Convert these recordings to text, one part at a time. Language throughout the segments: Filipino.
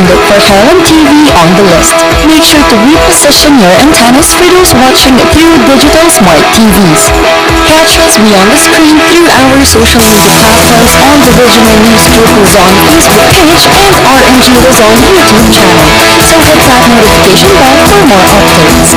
look for Highland TV on the list. Make sure to reposition your antennas for those watching through digital smart TVs. Catch us beyond the screen through our social media platforms on the Regional News Group Luzon Facebook page and RNG Luzon YouTube channel. So hit that notification bell for more updates.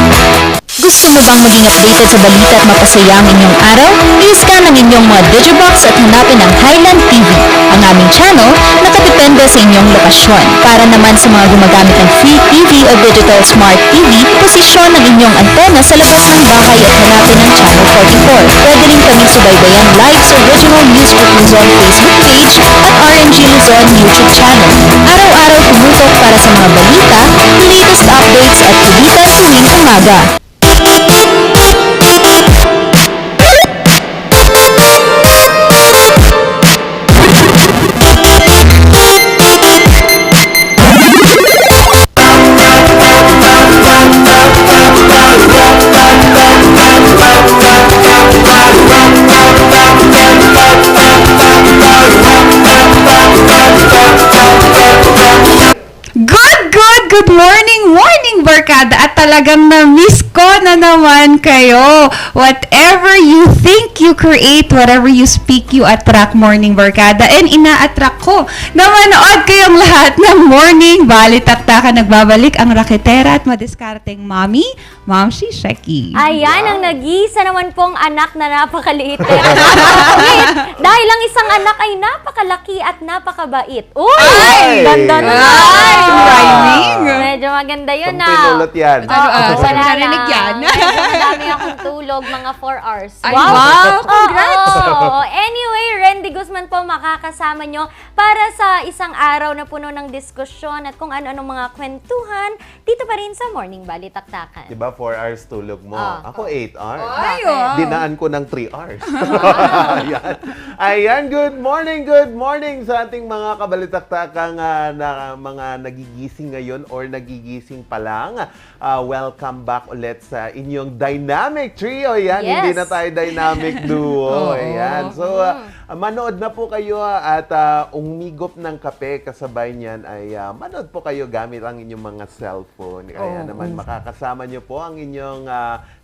Gusto mo bang maging updated sa balita at mapasaya ang inyong araw? I-scan ang inyong mga Digibox at hanapin ang Highland TV, ang aming channel nakadepende sa inyong lokasyon. Para naman sa mga gumagamit ng free TV o digital smart TV, posisyon ang inyong antena sa labas ng bahay at hanapin ang Channel 44. Pwede rin kami subaybayan live sa Regional News Group Luzon Facebook page at RNG Luzon YouTube channel. Araw-araw tumutok para sa mga balita, latest updates at kulitan tuwing umaga. Good morning, barkada! At talagang na-miss ko na naman kayo. Whatever you think, you create. Whatever you speak, you attract, morning, barkada. And ina-attract ko na manood kayong lahat ng morning. Balitaktakan, nagbabalik ang raketera at madiskarteng mommy, Mamshi Sheki. Ayan, ang nag-iisa naman pong anak na napakaliit. Dahil ang isang anak ay napakalaki at napakabait. Uy! Ay! Ganda na! Ay! Rhyming! Medyo maganda yun na. Pampinulot yan. Wala narinig yan. Medyo madami akong tulog, mga 4 hours. Ay, wow! Congrats! Anyway, Randy Guzman po makakasama nyo para sa isang araw na puno ng diskusyon at kung ano-anong mga kwentuhan dito pa rin sa Morning Balitaktakan. Diba 4 hours tulog mo? Ako 8 hours. Ay, wow. Dinaan ko ng 3 hours. Ayan, good morning sa ating mga kabalitaktakang na mga nagigising ngayon or nagigising pa lang. Welcome back ulit sa inyong dynamic trio. Yan, Yes. Hindi na tayo dynamic duo. Ayan. So, manood na po kayo at umigop ng kape kasabay niyan ay manood po kayo gamit ang inyong mga cellphone. Kaya naman makakasama niyo po ang inyong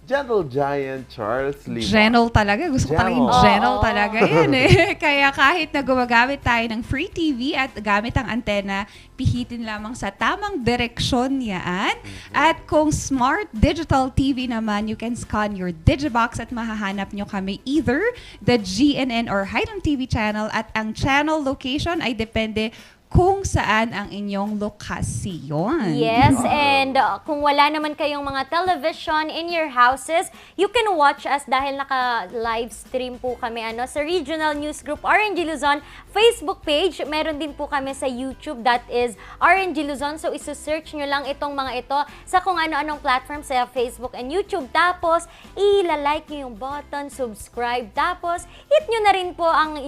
Gentle Giant Charles Limon. Gentle talaga. Gusto ko talagang Gentle. gentle talaga yan eh. Kaya kahit na gumagamit tayo ng free TV at gamit ang antena, pihitin lamang sa tamang direksyon yan. At kung smart digital TV naman, you can scan your Digibox at mahahanap nyo kami either the GNN or Highland TV channel at ang channel location ay depende kung saan ang inyong lokasyon. Yes, and kung wala naman kayong mga television in your houses, you can watch us dahil naka-live stream po kami sa Regional News Group RNG Luzon Facebook page. Meron din po kami sa YouTube, that is RNG Luzon. So, isu-search nyo lang itong mga ito sa kung ano-anong platform sa Facebook and YouTube. Tapos, ila-like nyo yung button, subscribe. Tapos, hit nyo na rin po ang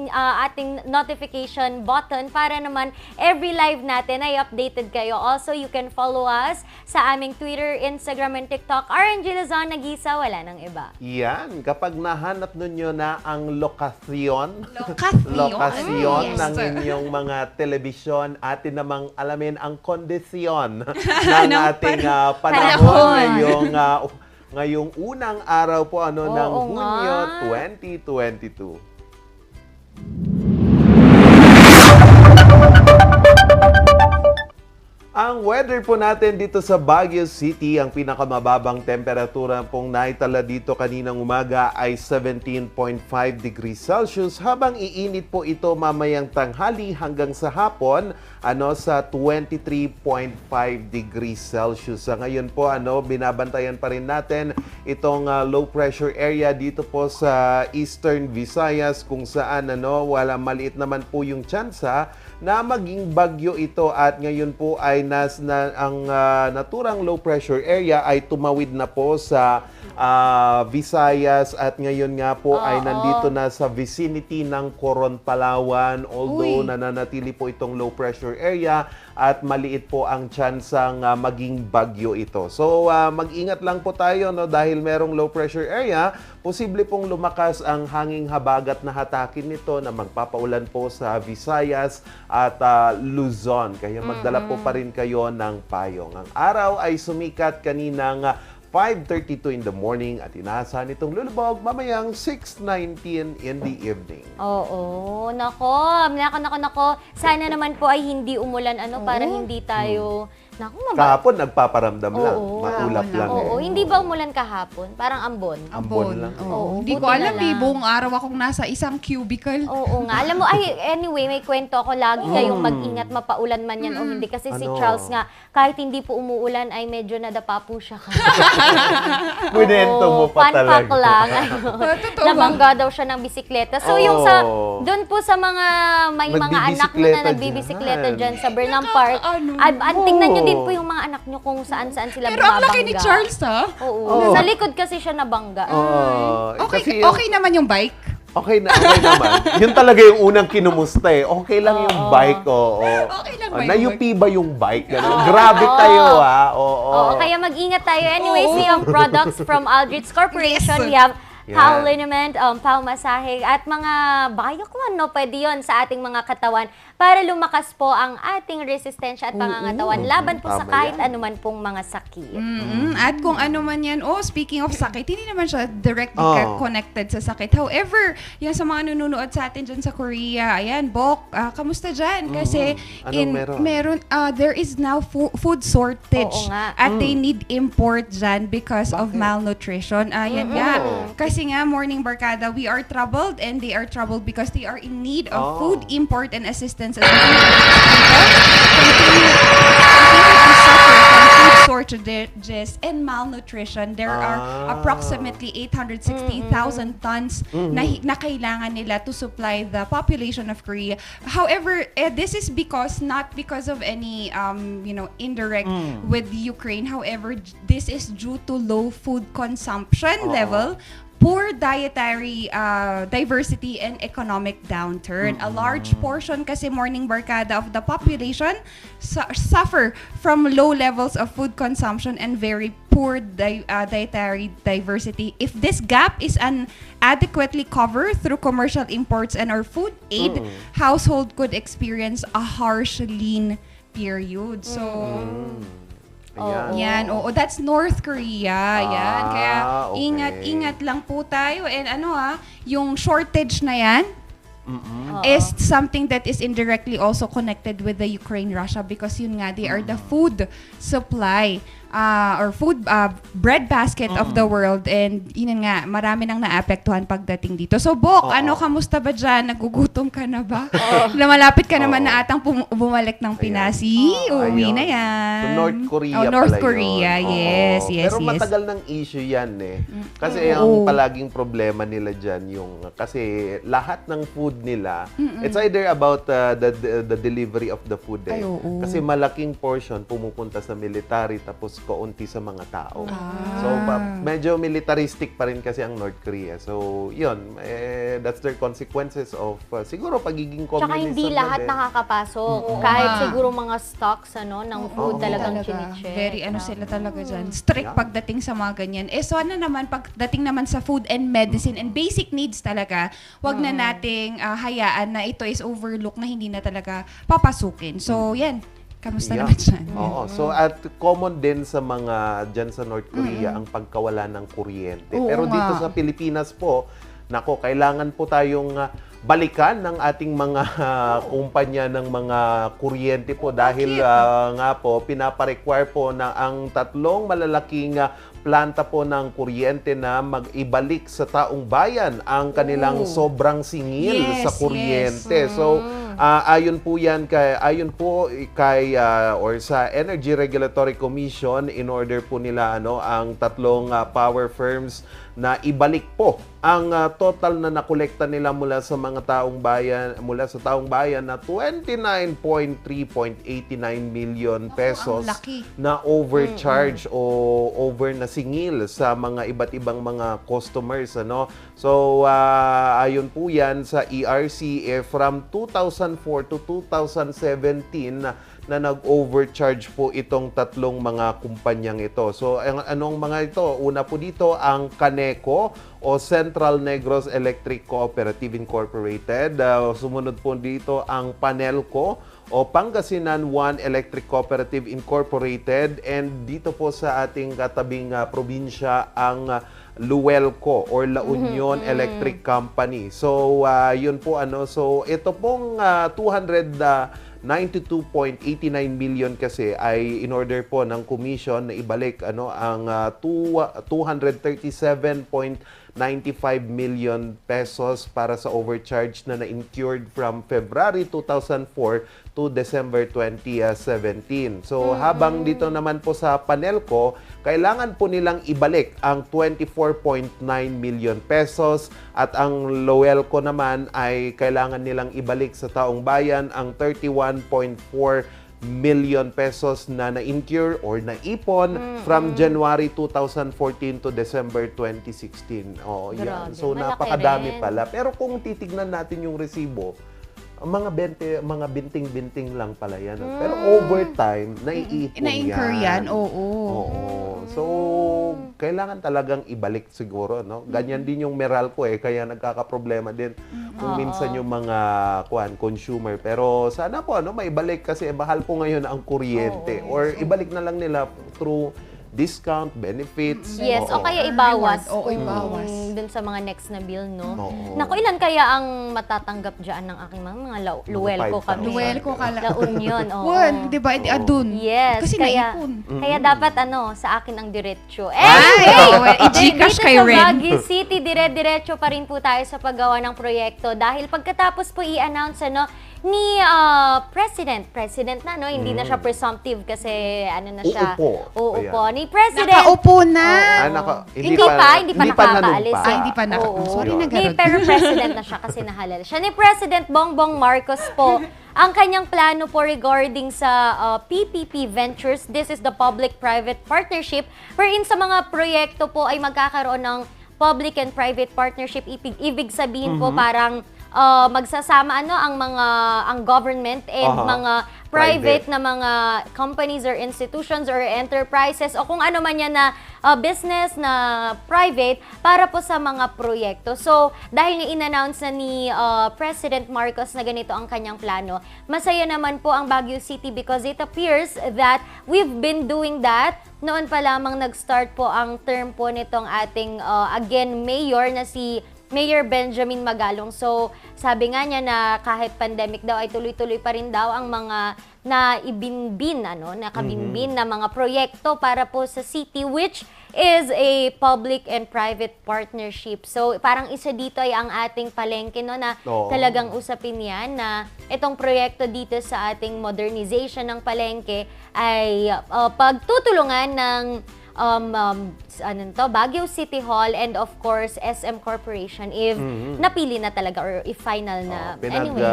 ating notification button para naman every live natin ay updated kayo. Also, you can follow us sa aming Twitter, Instagram, and TikTok. RNG Luzon, nag-isa, wala nang iba. Yan, kapag nahanap ninyo na ang lokasyon Yes. ng inyong mga telebisyon, atin namang alamin ang kondisyon ng ating panahon ngayong unang araw po ng Oo Hunyo nga. 2022. Ang weather po natin dito sa Baguio City, ang pinakamababang temperatura pong naitala dito kaninang umaga ay 17.5 degrees Celsius, habang iinit po ito mamayang tanghali hanggang sa hapon sa 23.5 degrees Celsius. Sa ngayon po binabantayan pa rin natin itong low pressure area dito po sa Eastern Visayas, kung saan maliit naman po yung tsansa na maging bagyo ito, at ngayon po ay ang naturang low pressure area ay tumawid na po sa Visayas, at ngayon nga po ay nandito na sa vicinity ng Coron, Palawan. Although nananatili po itong low pressure area, at maliit po ang tsansang maging bagyo ito. So mag-ingat lang po tayo, no, dahil merong low pressure area, posible pong lumakas ang hanging habagat na hatakin nito na magpapaulan po sa Visayas at Luzon. Kaya magdala po pa rin kayo ng payong. Ang araw ay sumikat kaninang 5:32 in the morning at inaasahan itong lulubog mamayang 6:19 in the evening. Oo, nako. Sana naman po ay hindi umulan para hindi tayo Kahapon nagpaparamdam lang, Oo. maulap lang. Oo, hindi ba umulan kahapon? Parang ambon. Ambon lang. Oo, Hindi ko buti alam na lang. buong araw akong nasa isang cubicle. Oo nga. Alam mo, anyway, may kwento ako. Lagi kayong mag-ingat, mapaulan man yan o hindi. Kasi si Charles nga, kahit hindi po umuulan, ay medyo nadapa po siya. Kwento mo pa fun talaga. fact lang. Totoo ba? Nabangga daw siya ng bisikleta. So, yung doon po sa mga, may mga anak nyo na nagbibisikleta dyan sa Burnham Park, tingnan nyo din po yung mga anak nyo kung saan-saan sila Pero ang bumabangga. laki ni Charles, ha? Oo. Sa likod kasi siya nabangga. Okay, okay naman yung bike. Okay naman. Yun talaga yung unang kinumusta eh. Okay lang yung bike, oo. Okay lang ba yung Nayupi ba yung bike? Ganun. Grabe tayo, ha? Oo. Oo, kaya mag-ingat tayo. Anyways, we have products from Aldrich Corporation. Yes. We have Yan. Pau Liniment, Pau Masahe, at mga Bioclan, no? Pwede yun sa ating mga katawan para lumakas po ang ating resistensya at pangangatawan laban po sa Tama kahit yan. anuman pong mga sakit. At kung ano man yan, speaking of sakit, hindi naman siya directly connected sa sakit. However, yan sa mga nanonood sa atin dyan sa Korea, ayan, Bok, kamusta dyan? Kasi Anong meron? there is now food shortage. Oo nga. At they need import dyan because of malnutrition. Yan nga. Kasi nga, Morning Barkada, we are troubled and they are troubled because they are in need of food import and assistance as continue to suffer from food shortages and malnutrition. There are approximately 860,000 tons na kailangan nila to supply the population of Korea. However, this is not because of any indirect with Ukraine. However, this is due to low food consumption level, poor dietary diversity, and economic downturn. A large portion kasi, Morning Barkada, of the population suffer from low levels of food consumption and very poor dietary diversity. If this gap is inadequately covered through commercial imports and our food aid, household could experience a harsh lean period. So, Ayan. yan, that's North Korea. Yan. Kaya okay. ingat lang po tayo. And yung shortage na yan is something that is indirectly also connected with the Ukraine-Russia because yun nga, they are the food supply or food bread basket of the world, and yun nga, marami nang naapektuhan pagdating dito. So, Bok, kamusta ba dyan? Nagugutom ka na ba? Malapit ka naman na atang bumalik ng Pinas. Uwi na yan. So, North Korea North pala Korea, yun. yes. Pero matagal ng issue yan eh. Kasi ang palaging problema nila dyan, kasi lahat ng food nila, it's either about the delivery of the food eh. Kasi malaking portion pumupunta sa military, tapos kaunti sa mga tao. So, medyo militaristic pa rin kasi ang North Korea. So, yun, that's their consequences of siguro pagiging communism. Tsaka hindi lahat nakakapasok. Kahit siguro mga stocks ng food talagang chinicheck. Very sila talaga dyan. Strict pagdating sa mga ganyan. Sana naman, pagdating naman sa food and medicine and basic needs talaga, wag na nating hayaan na ito is overlook na hindi na talaga papasukin. So, yan. Kamusta naman dyan? Oo. So, at common din sa mga dyan sa North Korea ang pagkawala ng kuryente. Pero dito sa Pilipinas po, kailangan po tayong balikan ng ating mga kumpanya ng mga kuryente po dahil nga po pinaparequire po na ang tatlong malalaking planta po ng kuryente na mag-ibalik sa taong bayan ang kanilang sobrang singil sa kuryente. So, ayon po kay or sa Energy Regulatory Commission, in order po nila ang tatlong power firms na ibalik po ang total na nakolekta nila mula sa taong bayan na 29.3.89 million pesos na overcharge o over na singil sa mga iba't ibang mga customers. So ayon po yan sa ERC, from 2004 to 2017 na nag-overcharge po itong tatlong mga kumpanyang ito. So, anong mga ito? Una po dito, ang Caneco o Central Negros Electric Cooperative Incorporated. Sumunod po dito ang Panelco o Pangasinan One Electric Cooperative Incorporated. And dito po sa ating katabing probinsya ang Luelco or La Union Electric Company. So, yun po So, ito pong 92.89 million kasi ay in order po ng commission na ibalik ang 237.95 million pesos para sa overcharge na na-incurred from February 2004 to December 2017. So habang dito naman po sa Panelco, kailangan po nilang ibalik ang 24.9 million pesos at ang Loelco naman ay kailangan nilang ibalik sa taong bayan ang 31.4 million pesos na na-incur or naipon from January 2014 to December 2016. Oh, yan. Grabe, So malaki napakadami rin. pala. Pero kung titignan natin yung resibo, mga binting-binting lang pala yan. Pero over time, naiipon Na-incur yan, oo. Oo. So, kailangan talagang ibalik siguro, no? Ganyan din yung Meralco kaya nagkakaproblema din kung minsan yung mga consumer. Pero sana po maibalik kasi mahal po ngayon ang kuryente or ibalik na lang nila through discount, benefits. Yes, Oo. o kaya ibawas. Oo, ibawas. Dun sa mga next na bill, no? Oo. Naku, ilan kaya ang matatanggap dyan ng aking mga Luelco 5,000. kami? Luelco La Union, oo. One, di ba? Adun. Yes, Kasi kaya, naipon. kaya dapat sa akin ang diretso. Ay, Anyway, i-Gcash dito kayo sa rin. Baguio City, dire-diretso pa rin po tayo sa paggawa ng proyekto dahil pagkatapos po i-announce ni President na, hindi na siya presumptive kasi na siya. Uupo. Ni President. Nakaupo na. Hindi pa nakakaalis. Ah, hindi pa na. Oo. Sorry na, Garot. Pero president na siya kasi nahalal siya. Ni President Bongbong Marcos po, ang kanyang plano po regarding sa PPP Ventures, this is the public-private partnership, wherein sa mga proyekto po ay magkakaroon ng public and private partnership. Ibig sabihin po parang magsasama ang government and mga private na mga companies or institutions or enterprises o kung ano man yan na business na private para po sa mga proyekto. So, dahil in-announce na ni President Marcos na ganito ang kanyang plano, masaya naman po ang Baguio City because it appears that we've been doing that. Noon pa lamang nag-start po ang term po nitong ating again mayor na si Mayor Benjamin Magalong. So, sabi nga niya na kahit pandemic daw ay tuloy-tuloy pa rin daw ang mga nakabinbin na mga proyekto para po sa city, which is a public and private partnership. So, parang isa dito ay ang ating palengke na talagang usapin yan na itong proyekto dito sa ating modernization ng palengke ay pagtutulungan ng Baguio City Hall and of course SM Corporation if napili na talaga or if final na. Anyway.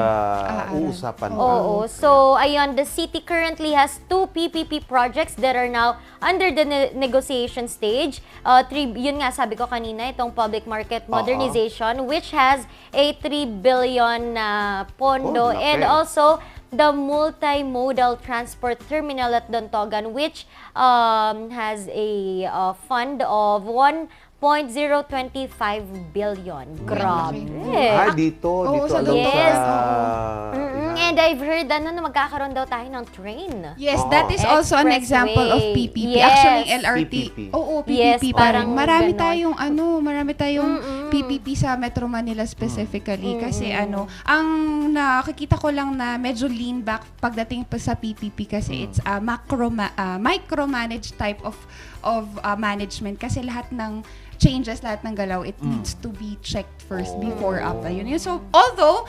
Uusapan pa. Oo. So, ayun, the city currently has 2 PPP projects that are now under the negotiation stage. Yun nga, sabi ko kanina, itong public market modernization which has a 3 billion na pondo and also the multimodal transport terminal at Dontogan which has a fund of 1.025 billion. Grabe. Dito sa lang Yes. sa... And I've heard na magkakaroon daw tayo ng train. Yes, that is also an example of PPP. Yes. Actually, LRT. PPP. Oo, Yes, PPP parang Marami ganon. tayong PPP sa Metro Manila specifically kasi ang nakikita ko lang na medyo lean back pagdating pa sa PPP kasi it's a micromanaged type of management kasi lahat ng changes, lahat ng galaw, it needs to be checked first before up na yun. So, although,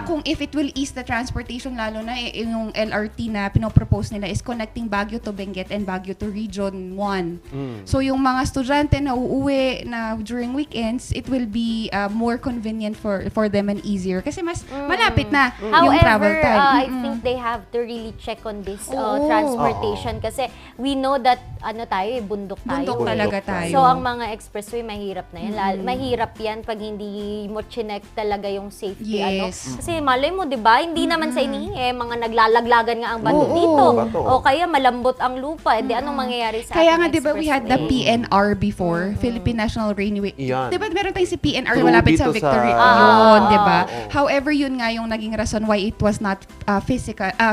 kung if it will ease the transportation, lalo na yung LRT na pinopropose nila is connecting Baguio to Benguet and Baguio to Region 1. So, yung mga estudyante na uuwi na during weekends, it will be more convenient for them and easier kasi mas malapit na yung travel However, time. I think they have to really check on this transportation kasi we know that bundok tayo. Bundok talaga tayo. So, ang mga expressway, mahirap na yan. Mahirap yan pag hindi mo chinek talaga yung safety. Yes. Kasi malay mo, di ba? Hindi naman sa inihingi. Mga naglalaglagan nga ang bato dito. Bato. O kaya malambot ang lupa. Di anong mangyayari sa Kaya ating nga, di ba, we had the expressway? PNR before, Philippine National Railway. Yan. Di ba, meron tayong si PNR True, malapit dito sa Victory. sa- Yun, di ba? Oo. However, yun nga yung naging rason why it was not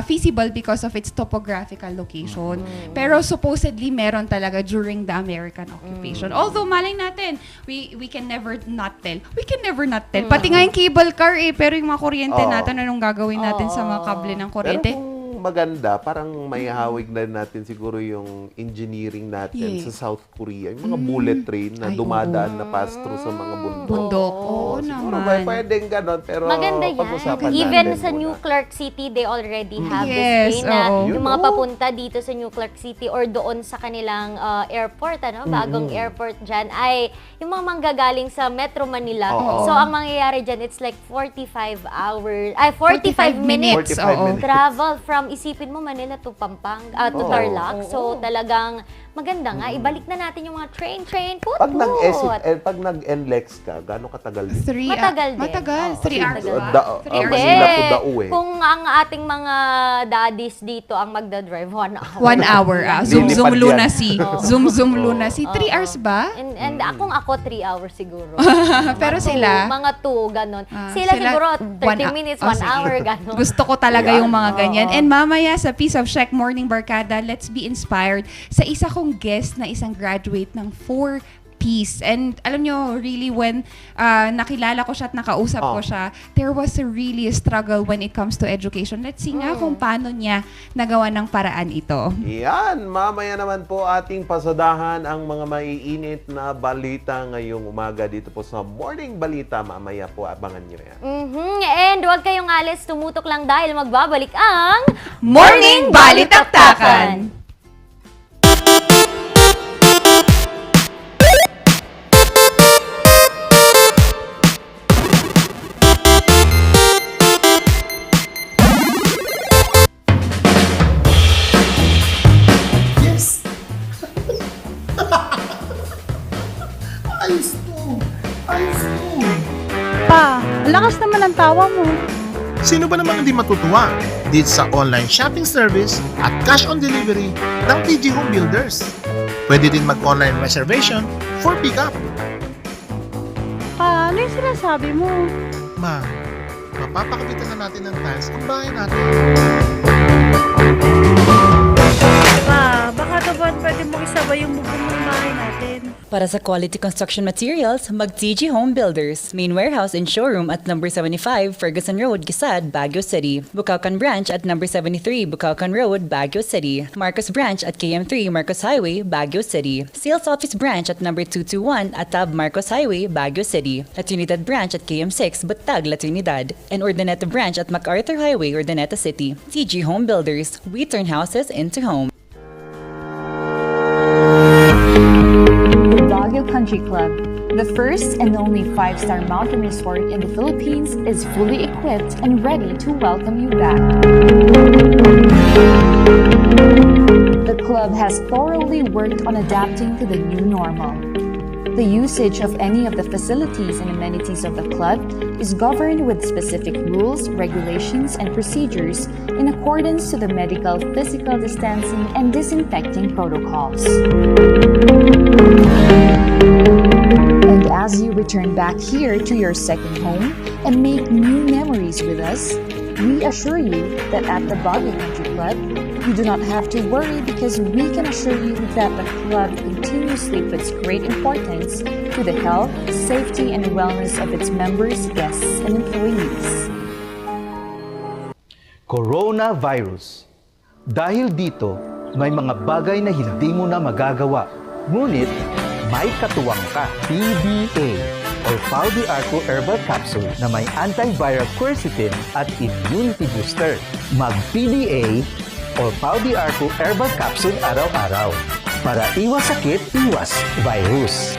feasible because of its topographical location. Pero supposedly, meron talaga during the American occupation. Although, malay natin, we can never not tell. We can never not tell. Pati nga yung cable car pero yung mga kuryente Oo. natin, anong gagawin natin sa mga kable ng Pero kuryente? kung maganda, parang may hawig na natin siguro yung engineering natin Yes. sa South Korea. Yung mga bullet train na Ay, dumadaan na pass through sa mga bundok. Bundok. Oo Siguro naman. pwedeng ganon, pero Maganda yan. pag-usapan Even natin sa muna. New Clark City, they already have Yes, this train na oo. yung Yun, mga oo. papunta dito sa New Clark City or doon sa kanilang airport, bagong airport dyan, ay yung mga manggagaling sa Metro Manila. Oo. So, ang mangyayari dyan, it's like 45 minutes. 45 oo. minutes. Travel from, isipin mo, Manila to Pampanga, to Oo. Tarlac. So, talagang maganda nga. Ibalik na natin yung mga train. Put. Pag nag-NLEX ka, gaano katagal din? Matagal din. Matagal. Oo, 3 hours matagal. ba? 3 hours. Manila to Dao eh. Kung ang ating mga daddies dito ang magdadrive, 1 hour. 1 hour. Zoom Lilipad zoom yan. lunacy. Oo. Zoom zoom lunacy. 3 hours ba? And akong ako, 3 hours siguro. Pero Mga sila, Mga 2, ganon. Ah, Sila siguro 30 minutes, 1 sige. hour, ganon. Gusto ko talaga Yan. yung mga ganyan. And mamaya sa Piece of Check Morning Barkada, let's be inspired sa isa kong guest na isang graduate ng 4Ps. And alam nyo, really, when nakilala ko siya at nakausap ko siya, there was a really struggle when it comes to education. Let's see nga kung paano niya nagawa ng paraan ito. Yan, mamaya naman po ating pasadahan ang mga maiinit na balita ngayong umaga dito po sa Morning Balita. Mamaya po, abangan nyo yan. And huwag kayong alis, tumutok lang dahil magbabalik ang Morning Balitaktakan! Yes! Ayos to! Ayos to! Pa, ang lakas naman ang tawa mo. Sino ba namang hindi matutuwa dito sa online shopping service at cash on delivery ng PG Home Builders? Pwede din mag-online reservation for pickup. Pa, ano yung sinasabi mo? Ma, mapapakabitan na natin ng tiles ang bahay natin. Pa, baka naman pwede mo isabay yung bubong ng bahay natin. Para sa quality construction materials, mag-TG Home Builders. Main warehouse and showroom at number 75 Ferguson Road, Gisad, Baguio City. Bucaucan Branch at number 73 Bucaucan Road, Baguio City. Marcos Branch at KM3 Marcos Highway, Baguio City. Sales Office Branch at number 221 Atab Marcos Highway, Baguio City. La Trinidad Branch at KM6 Batag, La Trinidad. And Urdaneta Branch at MacArthur Highway, Urdaneta City. TG Home Builders. We turn houses into homes. Baguio Country Club, the first and only 5-star mountain resort in the Philippines, is fully equipped and ready to welcome you back. The club has thoroughly worked on adapting to the new normal. The usage of any of the facilities and amenities of the club is governed with specific rules, regulations, and procedures in accordance to the medical, physical distancing, and disinfecting protocols. And as you return back here to your second home and make new memories with us, we assure you that at the Baguio Country Club, you do not have to worry because we can assure you that the club continuously puts great importance to the health, safety, and wellness of its members, guests, and employees. Coronavirus. Dahil dito, may mga bagay na hindi mo na magagawa. Ngunit, may katuwang ka. PDA or Pau de Arco Herbal Capsule na may antiviral quercetin at immunity booster. Mag-PDA or Pau de Arco Herbal Capsule araw-araw. Para iwas sakit, iwas virus.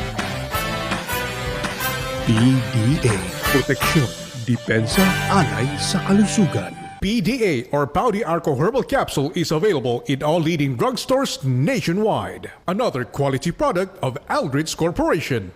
PDA. Proteksyon, depensa, alay sa kalusugan. PDA or Pau de Arco Herbal Capsule is available in all leading drugstores nationwide. Another quality product of Aldrich Corporation.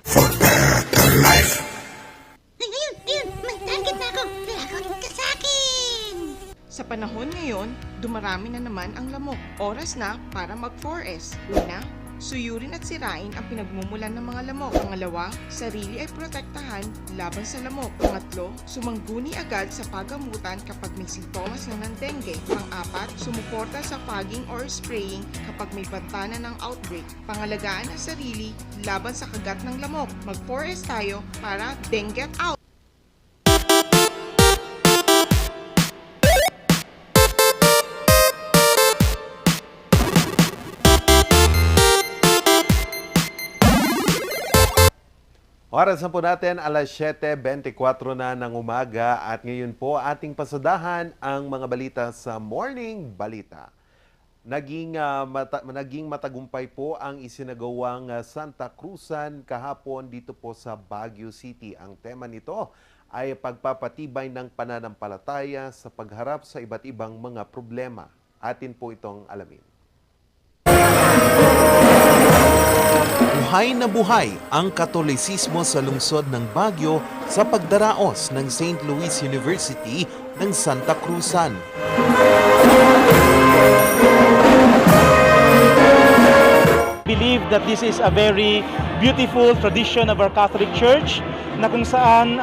Sa panahon ngayon, dumarami na naman ang lamok. Oras na para mag-4S. Una, suyurin at sirain ang pinagmumulan ng mga lamok. Pangalawa, sarili ay protektahan laban sa lamok. Pangatlo, sumangguni agad sa pagamutan kapag may sintomas na ng dengue. Pang-apat, sumuporta sa fogging or spraying kapag may bantana ng outbreak. Pangalagaan ang sarili laban sa kagat ng lamok. Mag-4S tayo para dengue out! Oras na po natin, alas 7:24 na ng umaga at ngayon po ating pasadahan ang mga balita sa Morning Balita. Naging matagumpay po ang isinagawang Santa Cruzan kahapon dito po sa Baguio City. Ang tema nito ay pagpapatibay ng pananampalataya sa pagharap sa iba't ibang mga problema. Atin po itong alamin. Buhay na buhay ang Katolisismo sa lungsod ng Baguio sa pagdaraos ng St. Louis University ng Santa Cruzan. Believe that this is a very beautiful tradition of our Catholic Church na kung saan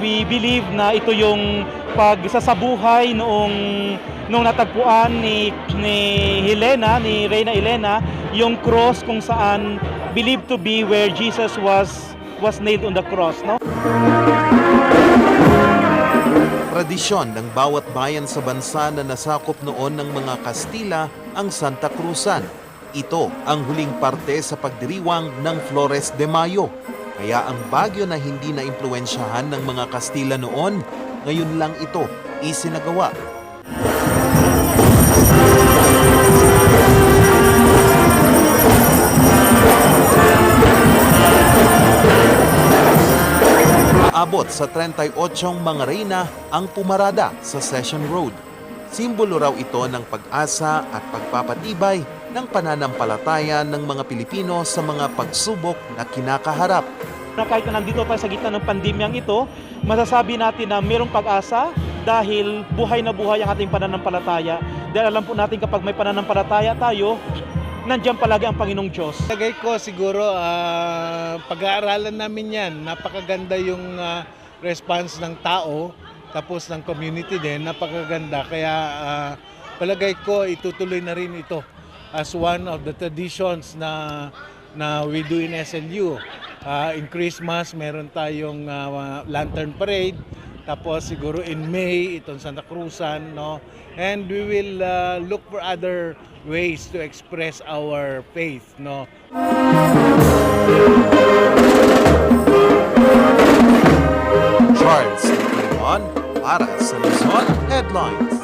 we believe na ito yung pagsasabuhay noong natagpuan ni Helena, ni Reyna Elena, yung cross kung saan believed to be where Jesus was nailed on the cross, no? Tradisyon ng bawat bayan sa bansa na nasakop noon ng mga Kastila ang Santa Cruzan. Ito ang huling parte sa pagdiriwang ng Flores de Mayo. Kaya ang Baguio na hindi na-impluwensyahan ng mga Kastila noon, ngayon lang ito isinagawa. Aabot sa 38 mga reyna ang pumarada sa Session Road. Simbolo raw ito ng pag-asa at pagpapatibay ng pananampalataya ng mga Pilipino sa mga pagsubok na kinakaharap. Na kahit na nandito tayo sa gitna ng pandemyang ito, masasabi natin na mayroong pag-asa dahil buhay na buhay ang ating pananampalataya. Dahil alam po natin kapag may pananampalataya tayo, nandiyan palagi ang Panginoong Diyos. Tagay ko siguro pag-aaralan namin yan. Napakaganda yung response ng tao, tapos ng community din, napakaganda. Kaya palagay ko itutuloy na rin ito as one of the traditions na we do in SLU. In Christmas, meron tayong lantern parade. Tapos siguro in May, itong Santa Cruzan, no? And we will look for other ways to express our faith, no? Charles Leon para sa Luzon Headlines.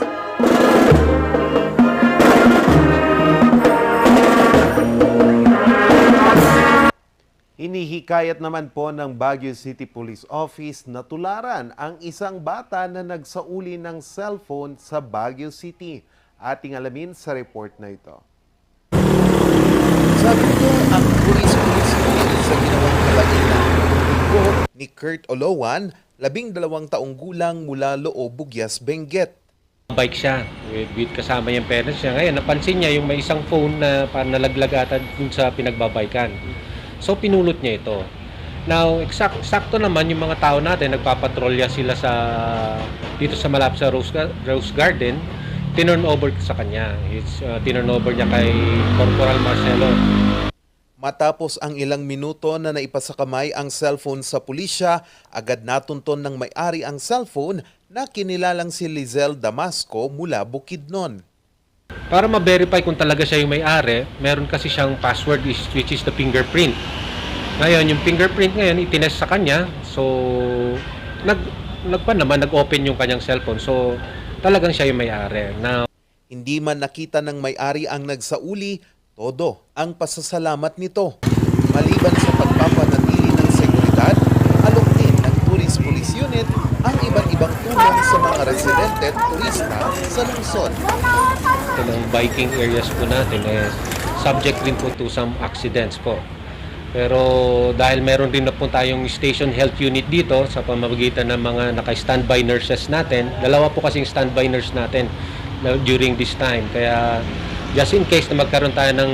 Hinihikayat naman po ng Baguio City Police Office na tularan ang isang bata na nagsauli ng cellphone sa Baguio City. Ating alamin sa report na ito. Sabi ko ang Police sa ginawang kalagina ni Kurt Olowan, 12 taong gulang mula Loob, Bugyas, Benguet. Bike siya, with kasama yung parents niya. Ngayon, napansin niya yung may isang phone na nalaglagatan dun sa pinagbabaykan. So, pinulot niya ito. Now, sakto naman yung mga tao natin, nagpapatrolya sila dito sa malapit sa Rose Garden, tinurn over sa kanya. Tinurn over niya kay Corporal Marcelo. Matapos ang ilang minuto na naipasakamay ang cellphone sa pulisya, agad natunton ng may-ari ang cellphone na kinilalang si Lizelle Damasco mula Bukidnon. Para ma-verify kung talaga siya yung may-ari, meron kasi siyang password which is the fingerprint. Ngayon, yung fingerprint ngayon itinest sa kanya, so nag-open yung kanyang cellphone. So talagang siya yung may-ari. Now, hindi man nakita ng may-ari ang nagsauli, todo ang pasasalamat nito. Maliban sa pagpapanatili ng seguridad, alok din ng Tourist Police Unit ang iba't ibang tulong sa mga residente at turista sa lungsod. Ito ng biking areas po natin subject rin po to some accidents po. Pero dahil meron din na po tayong station health unit dito sa pamamagitan ng mga naka-standby nurses natin, dalawa po kasing standby nurse natin during this time. Kaya just in case na magkaroon tayo ng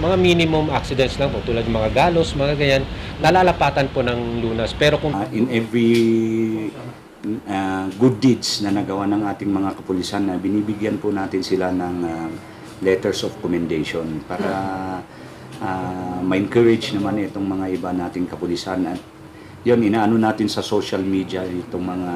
mga minimum accidents lang po, tulad ng mga galos, mga ganyan, nalalapatan po ng lunas. Pero kung in every good deeds na nagawa ng ating mga kapulisan, na binibigyan po natin sila ng letters of commendation para ma-encourage naman itong mga iba nating kapulisan. At yun, inaano natin sa social media itong mga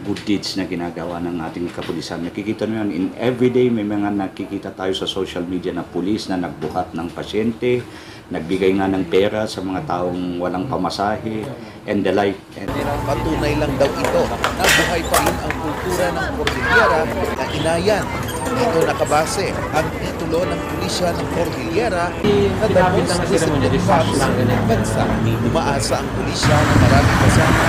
good deeds na ginagawa ng ating kapulisan. Nakikita nyo yan, in everyday may mga nakikita tayo sa social media na pulis na nagbuhat ng pasyente, nagbigay nga ng pera sa mga taong walang pamasahe, and the like. And Patunay lang daw ito na buhay pa rin ang kultura ng Cordillera na inayan. Dito nakabase ang titulo ng pulisya ng Cordillera na the most disciplined cops ng bansa. Umaasa ang pulisya na maraming kasama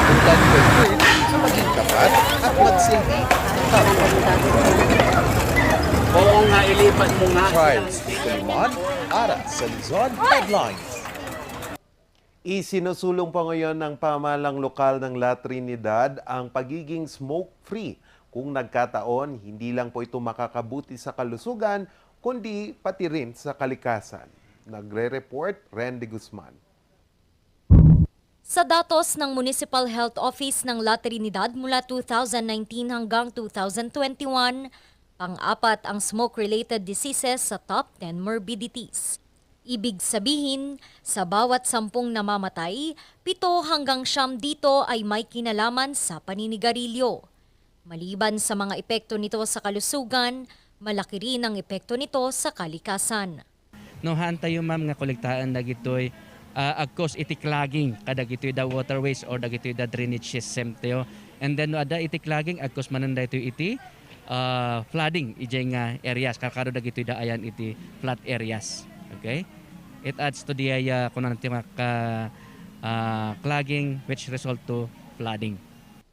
ang katulad na maging tapat at magsilbi ng kapwa. Oo nga, ilipat mo nga. Charles Nicolimon para sa Luzon Headlines. Isinusulong pa ngayon ng pamahalang lokal ng La Trinidad ang pagiging smoke-free. Kung nagkataon, hindi lang po ito makakabuti sa kalusugan, kundi pati rin sa kalikasan. Nagre-report Randy Guzman. Sa datos ng Municipal Health Office ng La Trinidad mula 2019 hanggang 2021, pang-apat ang smoke-related diseases sa top 10 morbidities. Ibig sabihin, sa bawat 10 namamatay, 7 hanggang 9 dito ay may kinalaman sa paninigarilyo. Maliban sa mga epekto nito sa kalusugan, malaki rin ang epekto nito sa kalikasan. No hanta yung ma'am nga kolektaan na gitoy agkos iti clogging kada gitoy da waterways or da gitoy da drainage system tayo. And then no ada iti clogging agkos mananda ito iti flooding ijay nga areas kakado da gitoy da ayan iti flood areas. Okay? It adds to the kuno natin clogging which result to flooding.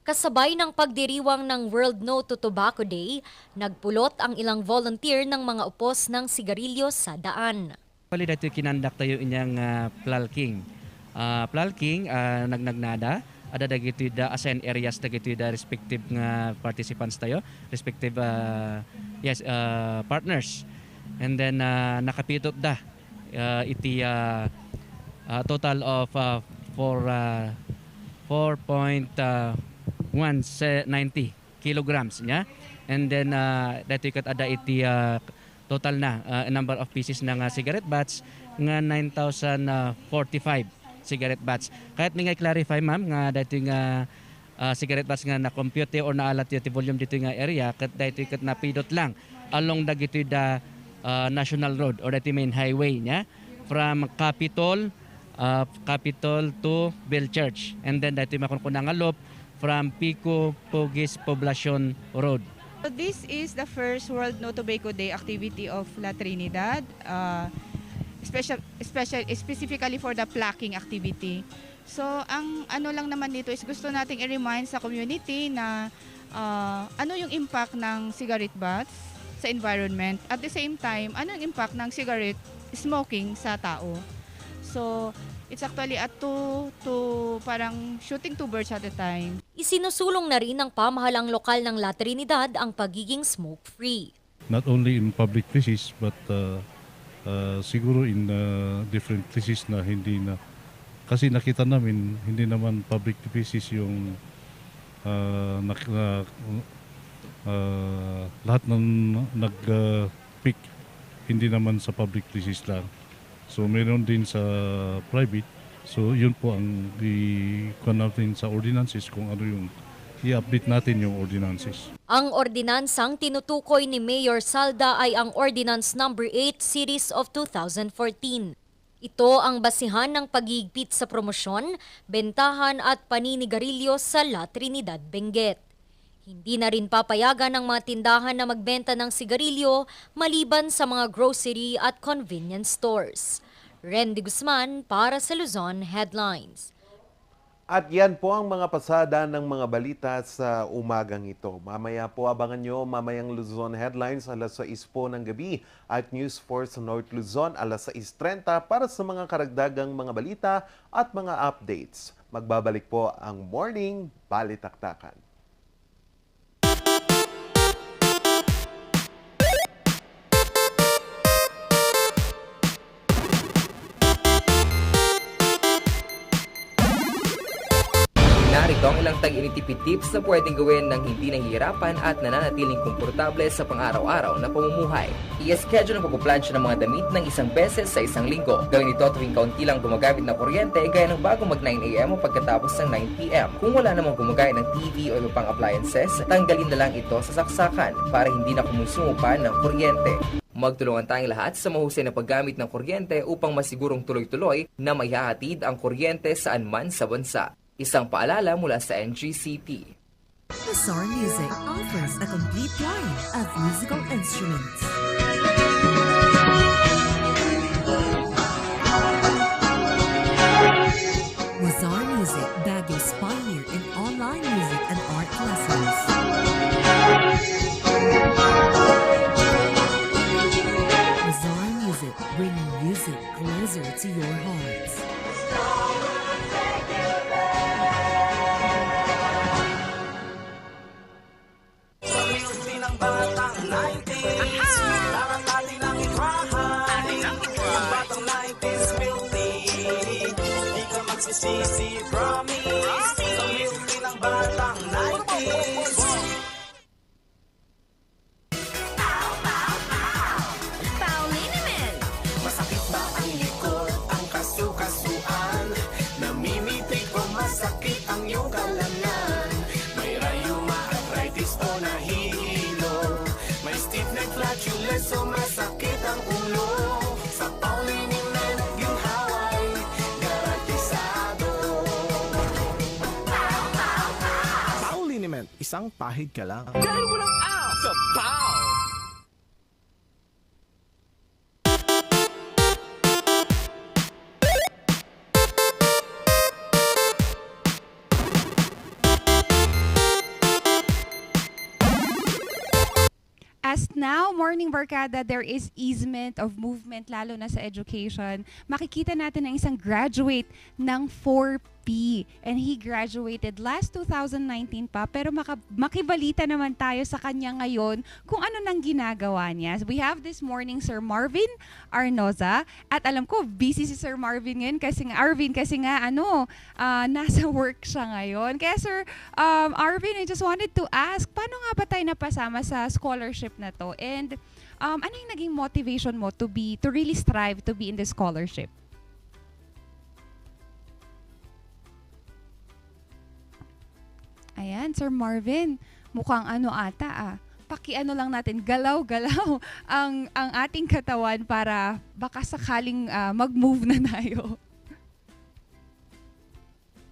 Kasabay ng pagdiriwang ng World No to Tobacco Day, nagpulot ang ilang volunteer ng mga upos ng sigarilyo sa daan. Pali dito kinandak tayo inyang plalking. Plalking nagnagnada, ada dagito da assigned areas dagito da respective nga participants tayo, respective partners. And then nakapitot da iti total of 4.190 kilograms niya. And then dito ikat ada iti total na number of pieces ng cigarette butts nga 9,045 cigarette butts. Kahit nga i-clarify ma'am nga dito nga cigarette butts nga na-compute or naalat yung volume dito nga area, kat dito ikat napidot lang along dagito da national road or dito main highway niya from Capitol to Bell Church. And then dito makunang alop from Pico Pugis Poblacion Road. So this is the first World No Tobacco Day activity of La Trinidad, specifically for the plaquing activity. So ang ano lang naman dito is gusto nating i-remind sa community na ano yung impact ng cigarette butts sa environment. At the same time, ano yung impact ng cigarette smoking sa tao. So it's actually parang shooting 2 birds at a time. Isinusulong na rin ng pamahalang lokal ng La Trinidad ang pagiging smoke-free. Not only in public places but siguro in different places na hindi na, kasi nakita namin hindi naman public places yung lahat ng nag-pick, hindi naman sa public places lang. So meron din sa private. So yun po ang i-kuha natin sa ordinances kung ano yung i-update natin yung ordinances. Ang ordinansang tinutukoy ni Mayor Salda ay ang Ordinance No. 8 Series of 2014. Ito ang basihan ng paghigpit sa promosyon, bentahan at paninigarilyo sa La Trinidad, Benguet. Hindi na rin papayagan ng mga tindahan na magbenta ng sigarilyo maliban sa mga grocery at convenience stores. Randy Guzman para sa Luzon Headlines. At yan po ang mga pasada ng mga balita sa umagang ito. Mamaya po abangan nyo mamayang Luzon Headlines alas 6 po ng gabi at News 4 sa North Luzon alas 6:30 para sa mga karagdagang mga balita at mga updates. Magbabalik po ang Morning Balitaktakan. Narito ang ilang tag-initipid tips na pwedeng gawin ng hindi nahihirapan at nananatiling komportable sa pang-araw-araw na pamumuhay. I-schedule ang pagpuplansya ng mga damit ng isang beses sa isang linggo. Gawin ito tuwing kaunti lang gumagamit ng kuryente gaya ng bago mag 9 a.m. o pagkatapos ng 9 p.m. Kung wala namang gumagaya ng TV o iba pang appliances, tanggalin na lang ito sa saksakan para hindi na kumusumo pa ng kuryente. Magtulungan tayong lahat sa mahusay na paggamit ng kuryente upang masigurong tuloy-tuloy na maihahatid ang kuryente saan man sa bansa. Isang paalala mula sa NGCP. Bazaar Music offers a complete line of musical instruments. Bazaar Music, Baguio's pioneer in online music and art lessons. Bazaar Music, bringing music closer to your hearts. Sisi promise sa milky ng batang 90s. Paulinimen! Masakit ba ang likod, ang kasu-kasuan? Namimitig o masakit ang iyong kalamnan? May rayuma, arthritis o nahihilo? May stiff neck, flatulence o masakit ang ulo? Sa Paulinimen, ginhaway isang pahid ka lang. Dahil walang out sa POW! As now, Morning Barkada, there is easement of movement, lalo na sa education. Makikita natin ang isang graduate ng 4P. And he graduated last 2019 pa, pero makibalita naman tayo sa kanya ngayon kung ano nang ginagawa niya. We have this morning Sir Marvin Arnoza. At alam ko, busy si Sir Marvin ngayon kasi nga nasa work siya ngayon. Kaya Sir Arvin, I just wanted to ask, paano nga ba tayo napasama sa scholarship na to? And ano yung naging motivation mo to really strive to be in the scholarship? Ayan, Sir Marvin, mukhang pakiano lang natin, galaw-galaw ang ating katawan para baka sakaling mag-move na tayo.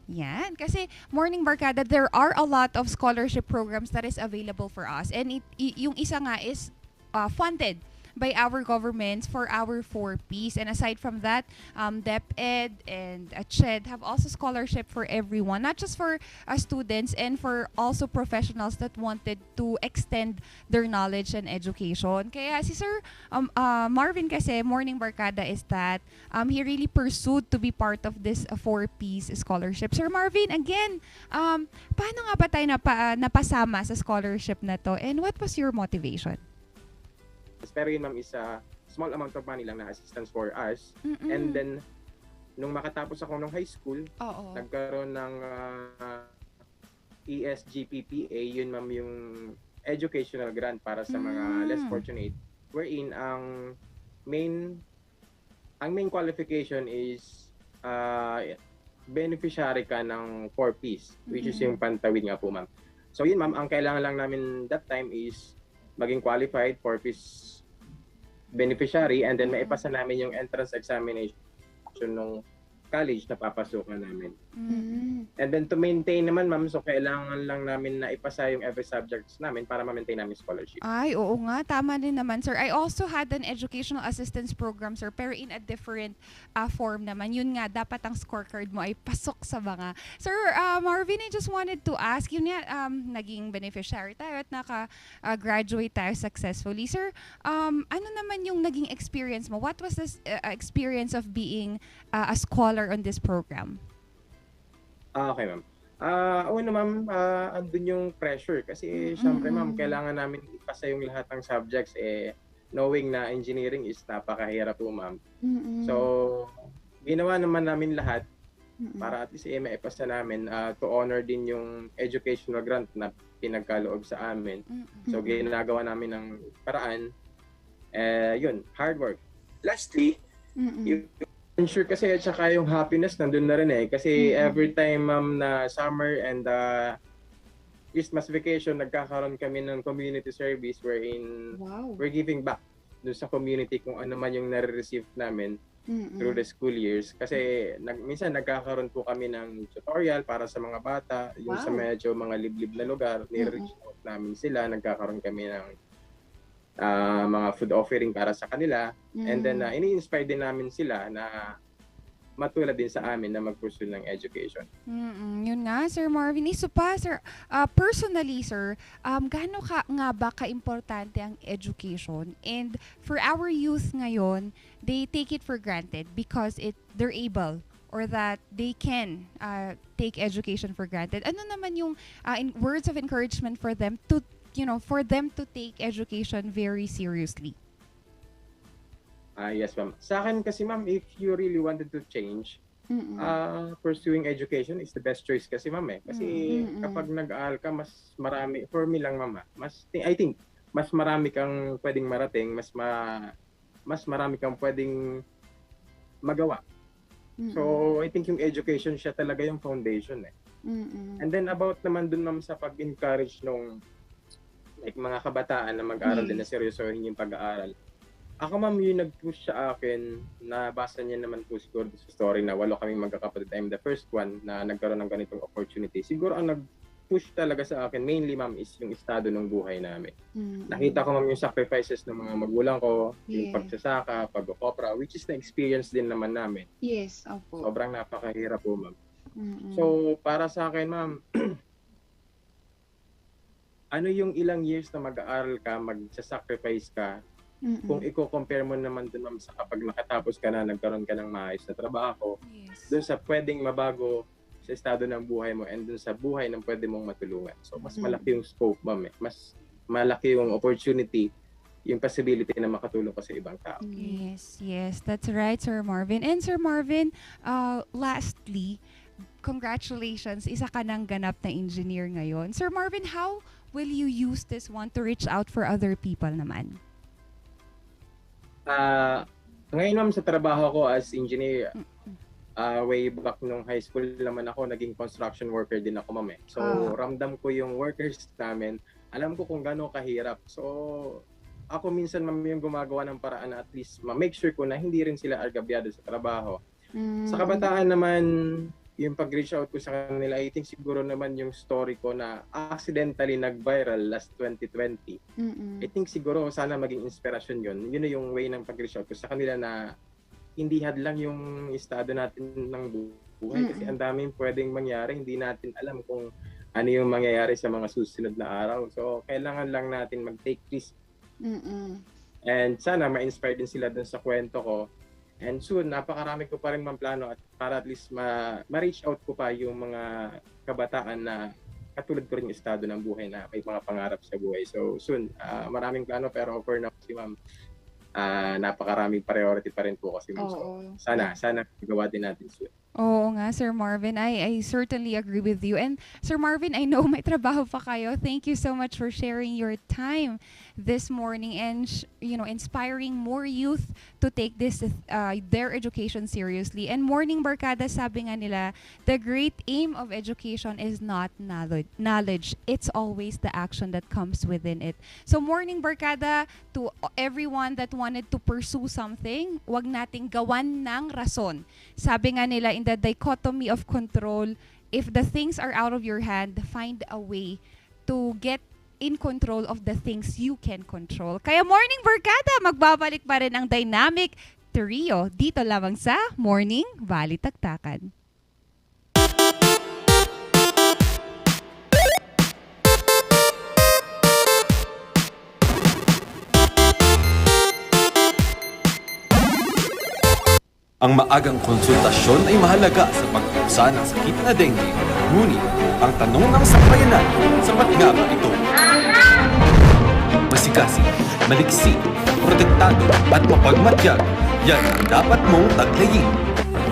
Yan, kasi Morning Barkada, there are a lot of scholarship programs that is available for us. And yung isa nga is funded by our governments for our 4Ps. And aside from that, DepEd and CHED have also scholarship for everyone, not just for students and for also professionals that wanted to extend their knowledge and education. Kaya si Sir Marvin kasi, Morning Barkada, is that he really pursued to be part of this 4Ps scholarship. Sir Marvin, again, paano nga ba tayo napasama sa scholarship na to? And what was your motivation? Pero yun, ma'am, is a small amount of money lang na assistance for us. And then, nung makatapos ako ng high school, nagkaroon ng ESGPPA, yun, ma'am, yung educational grant para sa mga less fortunate. Wherein, ang main qualification is beneficiary ka ng 4Ps, which is yung pantawid nga po, ma'am. So yun, ma'am, ang kailangan lang namin that time is maging qualified 4Ps beneficiary, and then maipasa namin yung entrance examination nung college na papasukan namin. Mm. And then to maintain naman, ma'am, so kailangan lang namin na ipasa yung every subjects namin para ma-maintain namin scholarship. Ay, oo nga. Tama din naman, sir. I also had an educational assistance program, sir, pero in a different form naman. Yun nga, dapat ang scorecard mo ay pasok sa mga. Sir Marvin, I just wanted to ask, yun nga, naging beneficiary tayo at naka-graduate tayo successfully. Sir, ano naman yung naging experience mo? What was this experience of being a scholar on this program? Okay, ma'am. Una, ma'am, andun yung pressure kasi syempre, ma'am, kailangan namin ipasa yung lahat ng subjects knowing na engineering is napakahirap po, ma'am. So, ginawa naman namin lahat para at least maipasa namin to honor din yung educational grant na pinagkaloob sa amin. So, ginagawa namin ng paraan. Yun, hard work. Lastly, yung sure kasi at saka yung happiness nandun na rin kasi every time na summer and Christmas vacation nagkakaroon kami ng community service wherein we're giving back dun sa community kung ano man yung nare-receive namin through the school years kasi minsan nagkakaroon po kami ng tutorial para sa mga bata yung sa medyo mga liblib na lugar ni-reach out namin sila, nagkakaroon kami ng mga food offering para sa kanila and then ini-inspire din namin sila na matulad din sa amin na mag-pursue ng education. Yun nga, Sir Marvin. Isa pa, sir, personally, sir, gaano nga ba ka-importante ang education? And for our youth ngayon, they take it for granted because they're able or that they can take education for granted. Ano naman yung words of encouragement for them to take education very seriously? Yes, ma'am. Sa akin kasi, ma'am, if you really wanted to change, pursuing education is the best choice kasi, ma'am. Kasi kapag nag-aaral ka, mas marami, for me lang, ma'am, I think, mas marami kang pwedeng marating, mas marami kang pwedeng magawa. So, I think yung education siya talaga yung foundation. And then about naman dun, ma'am, sa pag-encourage nung mga kabataan na mag-aral din na seryosohin yung pag-aaral. Ako, ma'am, yung nag-push sa akin, nabasa niya naman po siguro sa story na 8 kaming magkakapatid. I'm the first one na nagkaroon ng ganitong opportunity. Siguro ang nag-push talaga sa akin, mainly, ma'am, is yung estado ng buhay namin. Nakita ko, ma'am, yung sacrifices ng mga magulang ko, yung pagsasaka, pag-opera, which is na-experience din naman namin. Yes, opo. Sobrang napakahirap po, ma'am. So, para sa akin, ma'am, ano yung ilang years na mag-aaral ka, magsasacrifice ka, kung i-compare mo naman dun, ma'am, sa kapag nakatapos ka na, nagkaroon ka ng maayos na trabaho, dun sa pwedeng mabago sa estado ng buhay mo and dun sa buhay ng pwede mong matulungan. So, mas malaki yung scope, ma'am. Mas malaki yung opportunity, yung possibility na makatulong ka sa ibang tao. Yes, that's right, Sir Marvin. And Sir Marvin, lastly, congratulations, isa ka ng ganap na engineer ngayon. Sir Marvin, how will you use this one to reach out for other people naman? Ngayon, ma'am, sa trabaho ko as engineer, way back nung high school naman ako, naging construction worker din ako, ma'am. So, ramdam ko yung workers namin. Alam ko kung gaano kahirap. So, ako minsan, ma'am, yung gumagawa ng paraan na at least ma-make sure ko na hindi rin sila agabyado sa trabaho. Sa kabataan naman, yung pag-reach out ko sa kanila, I think siguro naman yung story ko na accidentally nag-viral last 2020. I think siguro sana maging inspirasyon yun. Yun na yung way ng pag-reach out ko sa kanila na hindi hadlang yung estado natin ng buhay. Kasi ang daming pwedeng mangyari. Hindi natin alam kung ano yung mangyayari sa mga susunod na araw. So, kailangan lang natin mag-take risk. And sana ma-inspire din sila dun sa kwento ko. And soon, napakarami ko pa rin mang plano at para at least ma-reach out ko pa yung mga kabataan na katulad ko rin yung estado ng buhay na may mga pangarap sa buhay. So soon, maraming plano pero for now, si ma'am, napakaraming priority pa rin po kasi ma'am. So, sana gawa din natin soon. Oo nga, Sir Marvin. I certainly agree with you. And Sir Marvin, I know may trabaho pa kayo. Thank you so much for sharing your time this morning and inspiring more youth to take their education seriously. And Morning Barkada, sabi nga nila, the great aim of education is not knowledge. It's always the action that comes within it. So Morning Barkada, to everyone that wanted to pursue something, wag nating gawan ng rason. Sabi nga nila, in the dichotomy of control. If the things are out of your hand, find a way to get in control of the things you can control. Kaya Morning Barkada, magbabalik pa rin ang dynamic trio dito lamang sa Morning Balitaktakan. Ang maagang konsultasyon ay mahalaga sa pagpusa ng sakit na dengue. Ngunit, ang tanong ng sambayanan, sapat nga ba ito? Masigasi, maliksi, protektado at mapagmatyag, yan ang dapat mong taglayin.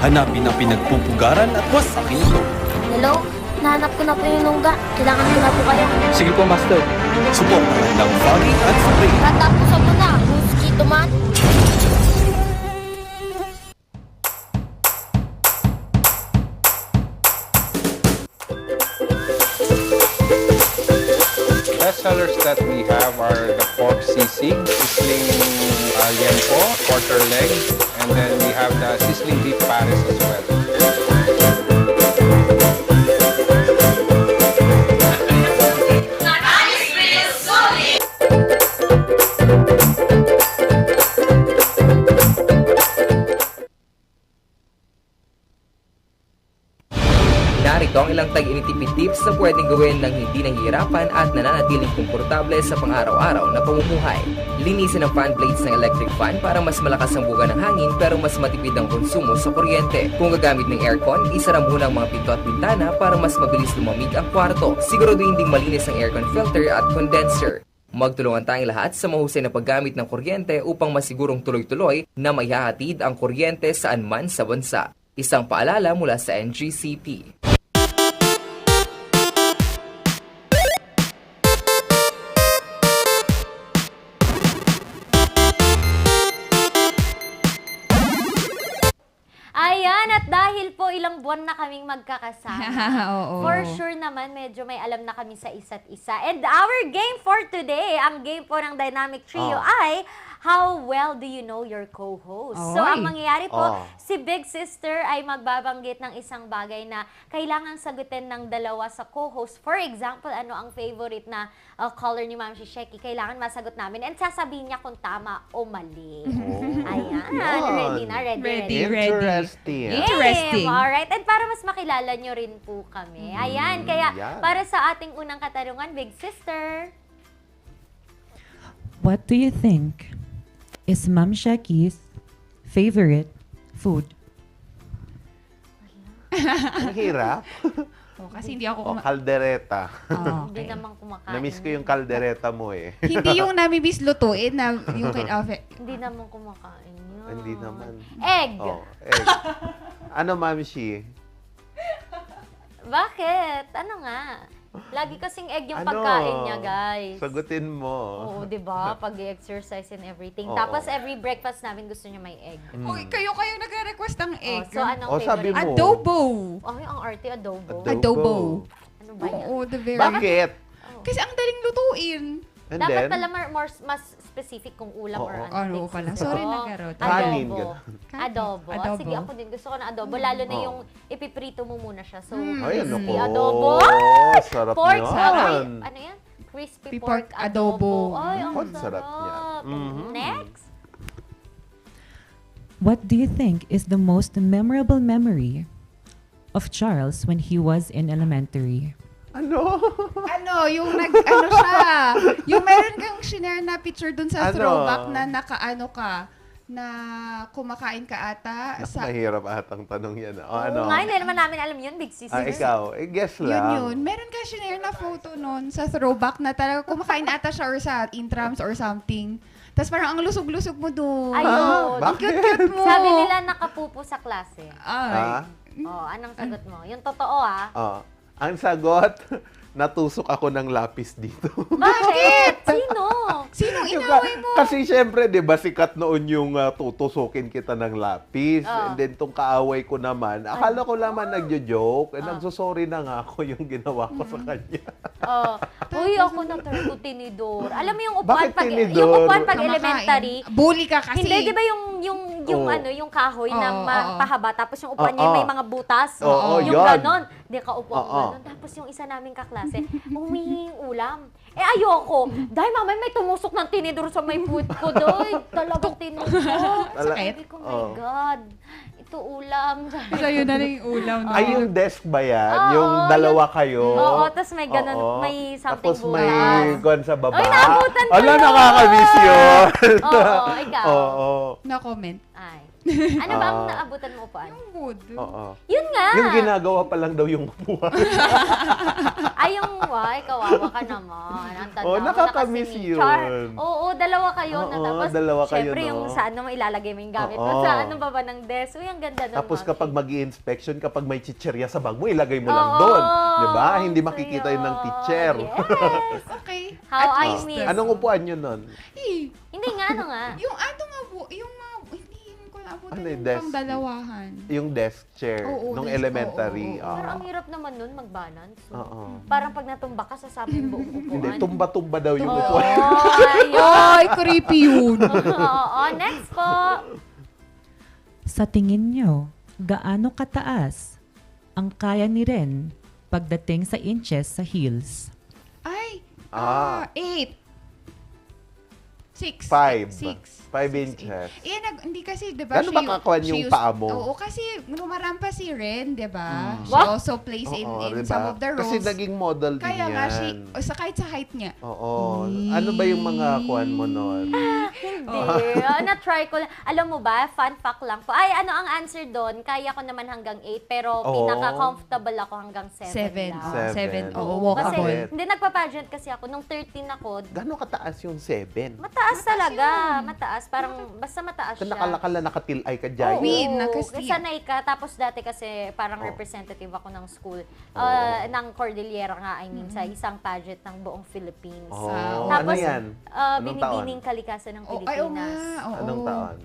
Hanapin ang pinagpupugaran at wasakin ito. Hello? Nahanap ko na po yung lungga. Kailangan ko na po kayo. Sige po, Master. Suportahan ng Foggy at Spray. Tatapusan mo na, mosquito man. Sellers that we have are the pork sisig, sizzling liempo, quarter leg, and then we have the sizzling beef pares as well. Narito ang ilang tag-initipid tips na pwedeng gawin ng hindi nahihirapan at nananatiling komportable sa pang-araw-araw na pamumuhay. Linisin ang fan blades ng electric fan para mas malakas ang buga ng hangin pero mas matipid ang konsumo sa kuryente. Kung gagamit ng aircon, isara muna ang mga pinto at bintana para mas mabilis lumamig ang kwarto. Siguraduhin ding malinis ang aircon filter at condenser. Magtulungan tayong lahat sa mahusay na paggamit ng kuryente upang masigurong tuloy-tuloy na maihahatid ang kuryente saan man sa bansa. Isang paalala mula sa NGCP. Ayan, at dahil po ilang buwan na kaming magkakasama, Oo. for sure naman medyo may alam na kami sa isa't isa. And our game for today, ang game po ng Dynamic Trio ay How well do you know your co-host? So, ang mangyayari po, si Big Sister ay magbabanggit ng isang bagay na kailangan sagutin ng dalawa sa co-host. For example, ano ang favorite na color ni Ma'am Sheki? Kailangan masagot namin. And sasabihin niya kung tama o mali. Ayan. Ready na? Ready. Interesting. Interesting. Alright. And para mas makilala nyo rin po kami. Ayan. Kaya para sa ating unang katarungan, Big Sister. What do you think is Ma'am Sheki's favorite food? Ang hirap. Kasi hindi ako kaldereta. Hindi naman kumakain. Namiss ko yung kaldereta mo eh. Hindi yung namimiss lutuin na yung Hindi naman kumakain yun. Hindi naman. Egg! Egg. Ano, Ma'am Shi? Bakit? Ano nga? Lagi kasing egg yung pagkain niya, guys. Sagutin mo. Oo, di ba? Pag-exercise and everything. Oo. Tapos every breakfast namin gusto niya may egg. Uy, kayo nagre-request ng egg. So, anong sabi favorite? mo. Adobo. Ay, ang arte, adobo. Adobo. Ano ba yan? Oo, the very... Bakit? Kasi ang daling lutuin. And Dapat then? pala mas specific kung ulam or ano. Ano pala? Sorry, nagarot. Kanin, Adobo. Adobo. Sige, ako din. Gusto ko na adobo. Lalo na yung ipiprito mo muna siya. So, Ay, ano crispy po? adobo. Sarap Pork. yan. Ano yan? Crispy pork pork adobo. Ay, ang Sarap sarap. niyan. Next. What do you think is the most memorable memory of Charles when he was in elementary? Yung siya. Yung meron kang shinare na picture dun sa throwback na nakaano ka, na kumakain ka ata. Mahirap atang tanong yan. Hindi naman namin alam yun, Big Sis. Ikaw, guess lang. Yun. Meron ka shinare na photo nun sa throwback na talaga kumakain ata siya or sa intrams or something. Tapos parang ang lusog-lusog mo doon. Ayun. Ang cute-cute mo. Sabi nila nakapupo sa klase. Ay. Anong sagot mo? Yung totoo Ang sagot, natusok ako ng lapis dito. Bakit? Sino? Sinong inaway mo? Kasi syempre, di ba, sikat noon yung tutusukin kita ng lapis. And then, tong kaaway ko naman, akala ko naman nagjo-joke. Nagsosorry na nga ako yung ginawa ko sa kanya. Uy, ako na-turn to tinidor. Alam mo yung upuan Bakit tinidor? yung upuan pag elementary. Bully ka kasi. Hindi, di ba yung yung kahoy na pahaba, tapos yung upuan niya may mga butas. Oo, yung yun. ganon. Hindi ka upo ganon. Tapos yung isa naming kaklase, humihing ulam. Ayoko. Dahil mamay may tumusok ng tinidor sa may food ko doy. Talagang tinusok. Sabi ko, my God. Ito ulam. Sa'yo na lang yung ulam. Ay, yung desk ba yan? Yung dalawa kayo? Oo, tapos may ganon, may something tapos butas. may gun sa baba. Ay, naabutan ko Ala, yun. nakakamiss yun. Oo, ikaw. Oo. No comment. Ay. Ano ba ang naabutan mo upuan? Yung wood. Oo. Yun nga. Yung ginagawa pa lang daw yung upuan. Ay, yung kawawa ka naman. Ang tanda mo na nakakamiss kasi ni yun. Char. Oo, dalawa kayo na. Oo, Tapos, dalawa kayo, syempre, no? yung saan mo ilalagay mo yung gamit mo. Oo. Sa ano ba ng desk? Uy, ang ganda naman. Tapos kapag mag-i-inspection, kapag may chicherya sa bag mo, ilagay mo lang doon. Di ba? Hindi makikita yun ng teacher. Yes. Okay. How At I least, miss. Anong upuan yun nun? Hindi nga, ano nga? Yung ano nga po, yung mga, hindi ko naabutan Ano yung yung desk? pang dalawahan. Yung desk chair Oo, nung desk, elementary. oo. Pero ang hirap naman nun mag-balance. Oo. Parang pag natumba ka, sasabi yung buong upuan. Hindi, tumba-tumba daw yung Oo, upuan. Ay, creepy yun. Oo, next po. Sa tingin nyo, gaano kataas ang kaya ni Ren pagdating sa inches sa heels? Ay, 8. 6. 5. 5 inches. Hindi kasi, di ba? Gano'n ba kakuan yung paa mo? Oo, kasi lumarampa si Ren, di ba? She Wow. also plays in diba? some of the roles. Kasi naging model din Kaya yan. nga, kahit sa height niya. Oo. Ano ba yung mga kuan mo nun? Hindi. Na-try ko lang. Alam mo ba, fun fact lang po. Ay, ano ang answer doon? Kaya ko naman hanggang 8, pero pinaka-comfortable ako hanggang 7 lang. 7. Oo, Kasi, bakit? hindi, nagpa-pageant kasi ako. Nung 13 ako, Gano'ng kataas yung 7? mataas talaga. Mataas. Parang, basta mataas siya. Nakalakala nakatil-ay ka dyan. Sanay ka. Tapos dati kasi parang representative ako ng school. Ng Cordillera nga, I mean, sa isang pageant ng buong Philippines. Ano yan? Anong taon? Binibining kalikasan ng Ay, oo Pilipinas. nga. Anong taon?